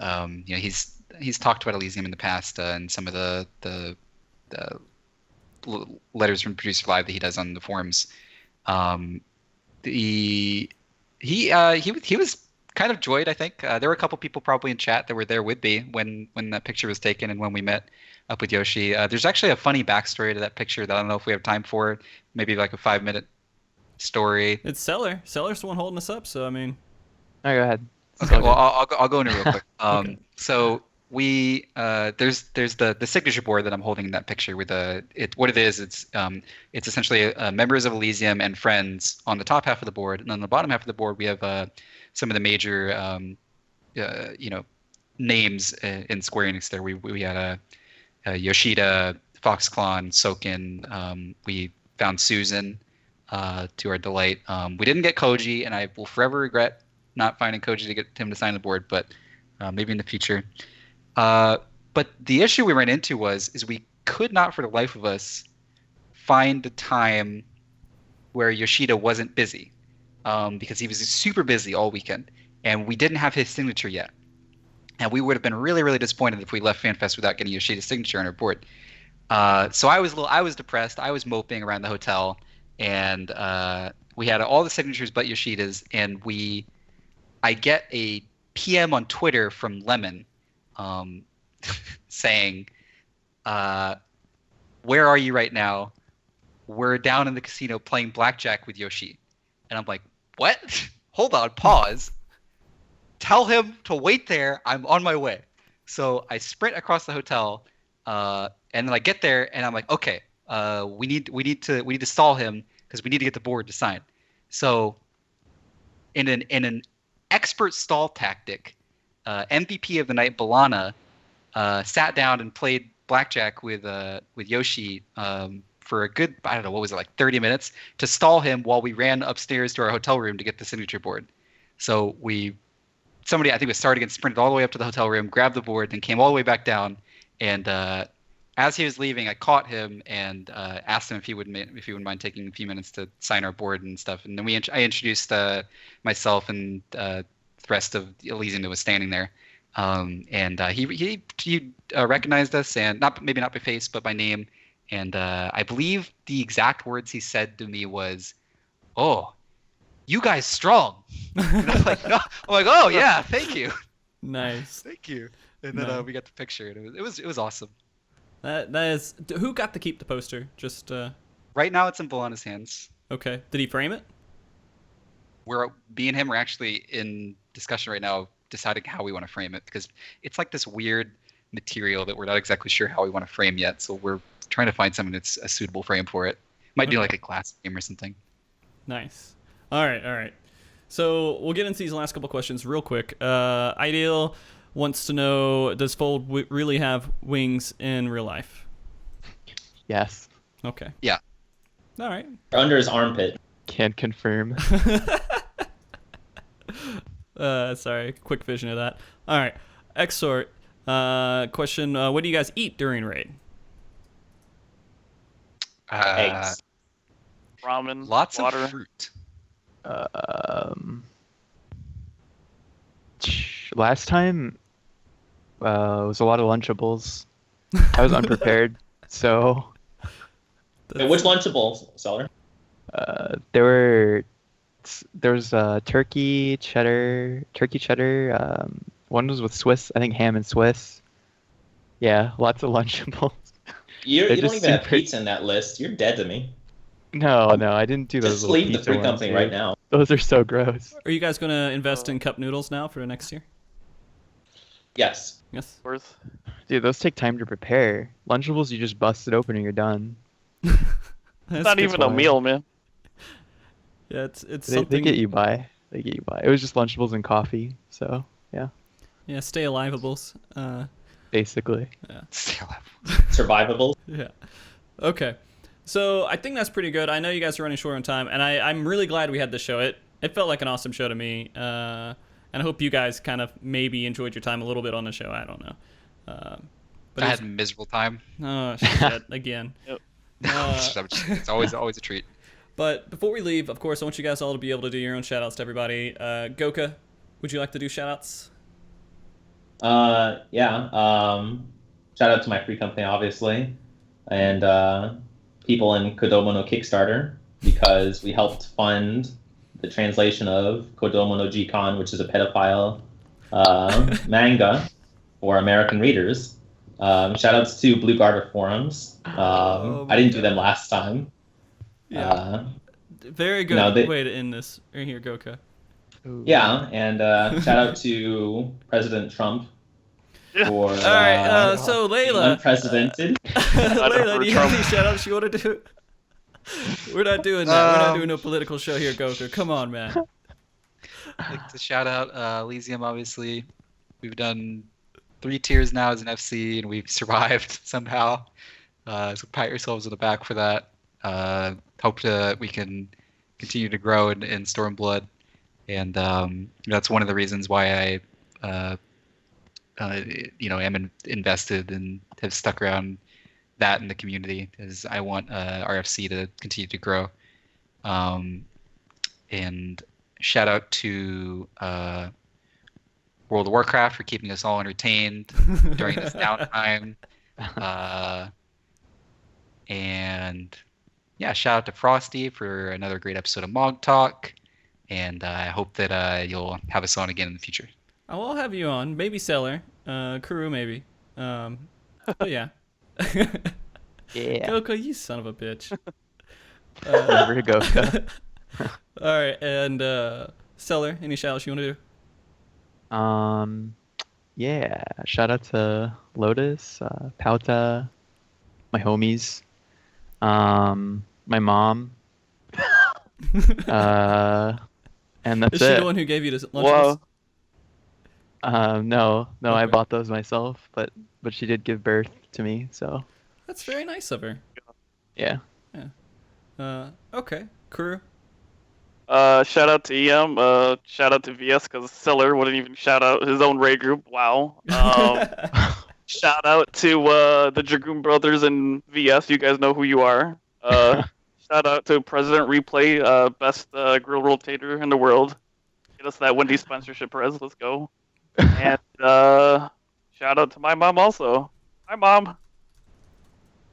He's talked about Elysium in the past, and some of the letters from Producer Live that he does on the forums. He was kind of joyed, I think. There were a couple people probably in chat that were there with me when that picture was taken and when we met up with Yoshi. There's actually a funny backstory to that picture that I don't know if we have time for. Maybe like a 5-minute story. It's Cellar. Cellar's the one holding us up, so I mean. Oh, go ahead. Okay, well, I'll go into it real quick. Okay. So we there's the signature board that I'm holding in that picture with what it is. It's essentially members of Elysium and friends on the top half of the board, and on the bottom half of the board we have some of the major names in Square Enix. There we had Yoshida, Foxclon, Soken. We found Susan to our delight. We didn't get Koji, and I will forever regret not finding Koji to get him to sign the board, but maybe in the future. But the issue we ran into is we could not for the life of us find a time where Yoshida wasn't busy, because he was super busy all weekend, and we didn't have his signature yet. And we would have been really, really disappointed if we left FanFest without getting Yoshida's signature on our board. So I was depressed. I was moping around the hotel, and we had all the signatures but Yoshida's, and I get a PM on Twitter from Lemon saying, where are you right now? We're down in the casino playing blackjack with Yoshi. And I'm like, what? Hold on, pause. Tell him to wait there. I'm on my way. So I sprint across the hotel, and then I get there, and I'm like, okay, we need to stall him because we need to get the board to sign. So in an expert stall tactic, MVP of the night, Balana, sat down and played blackjack with Yoshi for a good, I don't know, what was it, like 30 minutes to stall him while we ran upstairs to our hotel room to get the signature board. So somebody, I think it was Sardigan, sprinted all the way up to the hotel room, grabbed the board, then came all the way back down. And as he was leaving, I caught him and asked him if he wouldn't mind taking a few minutes to sign our board and stuff. And then I introduced myself and the rest of Elysium that was standing there. And he recognized us, and maybe not by face, but by name. And I believe the exact words he said to me was, "Oh, you guys strong." And I'm like, no. I'm like, "Oh yeah, thank you." Nice. Thank you. And then we got the picture, and it was awesome. That is. Who got to keep the poster? Just. Right now, it's in Balana's hands. Okay. Did he frame it? Me and him are actually in discussion right now, deciding how we want to frame it, because it's like this weird material that we're not exactly sure how we want to frame yet. So we're trying to find something that's a suitable frame for it. Might do like a glass frame or something. Nice. All right. So we'll get into these last couple questions real quick. Ideal wants to know, does Fold really have wings in real life? Yes. Okay. Yeah. All right. Under his armpit. Can confirm. Sorry, quick vision of that. All right, Exort. Question: what do you guys eat during raid? Eggs. Ramen, Lots water. of fruit. Last time it was a lot of Lunchables. I was unprepared, so Hey, which Lunchables, Cellar? there was turkey cheddar. One was with Swiss, I think ham and Swiss. Yeah, lots of Lunchables. You They're don't just even have super- pizza in that list. You're dead to me. No, I didn't do those. Just little leave the pizza free ones, company dude. right now. Those are so gross. Are you guys gonna invest in cup noodles now for next year? Yes. Yes. Of course. Dude, those take time to prepare. Lunchables, you just bust it open and you're done. That's It's not good. even a why. meal, man. Yeah, it's They something. get you by. They get you by. It was just Lunchables and coffee, so yeah, Yeah, stay aliveables. basically. Survivable. Yeah. Okay. So I think that's pretty good. I know you guys are running short on time, and I'm really glad we had this show. It felt like an awesome show to me, and I hope you guys kind of maybe enjoyed your time a little bit on the show. I don't know. But I it had a miserable time. oh shit again. Yep. It's always a treat. But before we leave, of course, I want you guys all to be able to do your own shout outs to everybody. Gouka, would you like to do shout outs? Yeah. Shout out to my free company, obviously, and people in Kodomo no Kickstarter, because we helped fund the translation of Kodomo no G-Con, which is a pedophile manga for American readers. Shout outs to Blue Garter forums. Oh my I didn't do God. them last time. Yeah. Very good no, they- way to end this. Right here, Gouka. Ooh. Yeah, and shout out to President Trump for All right, so Layla. unprecedented. Layla, do you have any shout outs you want to do? We're not doing that. We're not doing a political show here, Gouka. Come on, man. I'd like to shout out Elysium, obviously. We've done 3 tiers now as an FC, and we've survived somehow. So pat yourselves on the back for that. Hope we can continue to grow in Stormblood. And that's one of the reasons why I am invested and have stuck around that in the community, is I want RFC to continue to grow. And shout out to World of Warcraft for keeping us all entertained during this downtime. And yeah, shout out to Frosty for another great episode of MogTalk. And I hope that you'll have us on again in the future. I'll have you on. Maybe Cellar. Kuru, maybe. But yeah. Yeah. Gouka, you son of a bitch. Never Gouka. All right, and Cellar, any shout outs you want to do? Yeah. Shout out to Lotus, Pauta, my homies, my mom, and that's Is she it. the one who gave you the lunch? Whoa. No, I Okay. bought those myself, but she did give birth to me, so That's very nice of her. yeah. Okay. Kuru. Shout out to EM. Shout out to VS because Cellar wouldn't even shout out his own raid group. Wow. Shout out to the Dragoon Brothers and VS. You guys know who you are. Shout out to President Replay, best grill rotator in the world. Get us that Wendy's sponsorship, Perez. Let's go. And shout out to my mom also. Hi, Mom.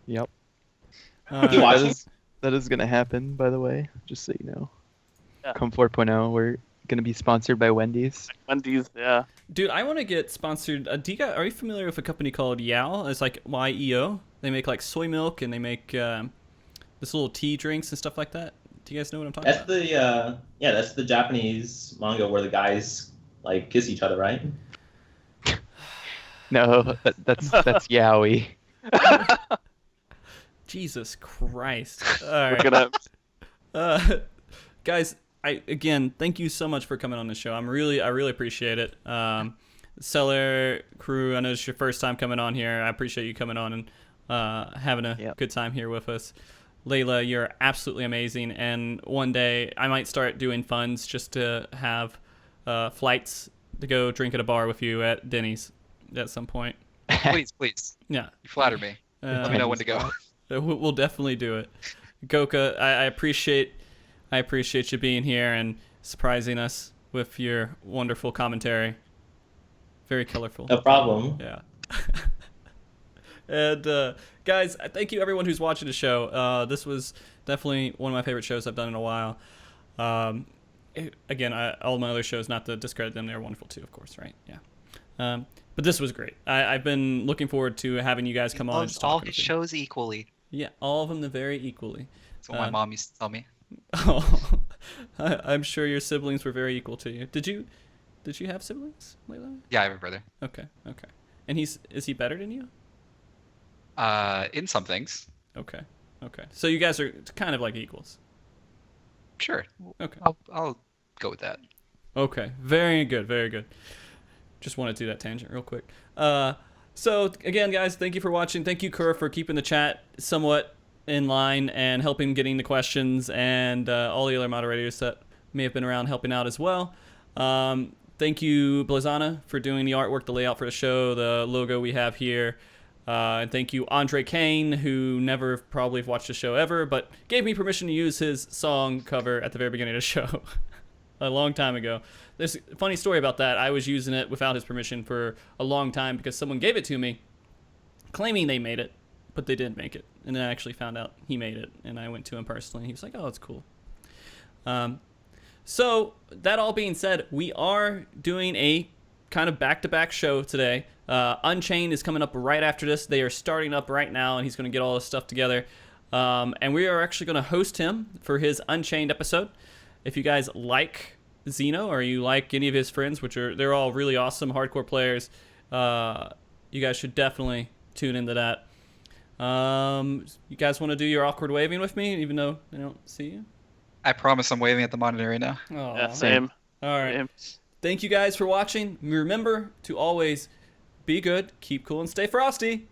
Yep. You Uh, watching? That is gonna happen, by the way, just so you know. Yeah. Come 4.0, we're gonna be sponsored by Wendy's. Wendy's, yeah. dude, I want to get sponsored. Are you familiar with a company called Yao? It's like YEO. They make like soy milk and they make this little tea drinks and stuff like that. Do you guys know what I'm talking That's about? that's the Japanese manga where the guys like kiss each other, right? No, that's Yaoi. Jesus Christ. All We're right. gonna. Guys, again, thank you so much for coming on the show. I really appreciate it. Cellar crew, I know it's your first time coming on here. I appreciate you coming on and having a Yep. good time here with us. Layla, you're absolutely amazing, and one day I might start doing funds just to have flights to go drink at a bar with you at Denny's at some point. Please. Yeah. You flatter me. Let me know when to go. We'll definitely do it. Gouka, I appreciate you being here and surprising us with your wonderful commentary. Very colorful. No problem. Yeah. And guys, thank you everyone who's watching the show. This was definitely one of my favorite shows I've done in a while. Again, all my other shows, not to discredit them, they're wonderful too, of course, right? Yeah. But this was great. I've been looking forward to having you guys come on and just talk all with his me. shows equally. Yeah, all of them very equally. That's what my mom used to tell me. Oh, I'm sure your siblings were very equal to you. Did you have siblings, Layla? Yeah, I have a brother. Okay. And is he better than you? In some things. Okay. So you guys are kind of like equals. Sure. Okay. I'll go with that. Okay. Very good. Just want to do that tangent real quick. So again, guys, thank you for watching. Thank you, Kerr, for keeping the chat somewhat in line and helping getting the questions, and all the other moderators that may have been around helping out as well. Thank you, Blazana, for doing the artwork, the layout for the show, the logo we have here. And thank you, Andre Kane, who never probably watched the show ever, but gave me permission to use his song cover at the very beginning of the show a long time ago. There's a funny story about that. I was using it without his permission for a long time because someone gave it to me, claiming they made it, but they didn't make it. And then I actually found out he made it, and I went to him personally, and he was like, oh, it's cool. So that all being said, we are doing a kind of back-to-back show today. Unchained is coming up right after this. They are starting up right now, and he's going to get all this stuff together. And we are actually going to host him for his Unchained episode. If you guys like Xeno, or you like any of his friends, they're all really awesome hardcore players, you guys should definitely tune into that. You guys want to do your awkward waving with me, even though I don't see you? I promise I'm waving at the monitor right now. Aww. Yeah, same. All right. Same. Thank you guys for watching. Remember to always be good, keep cool, and stay frosty.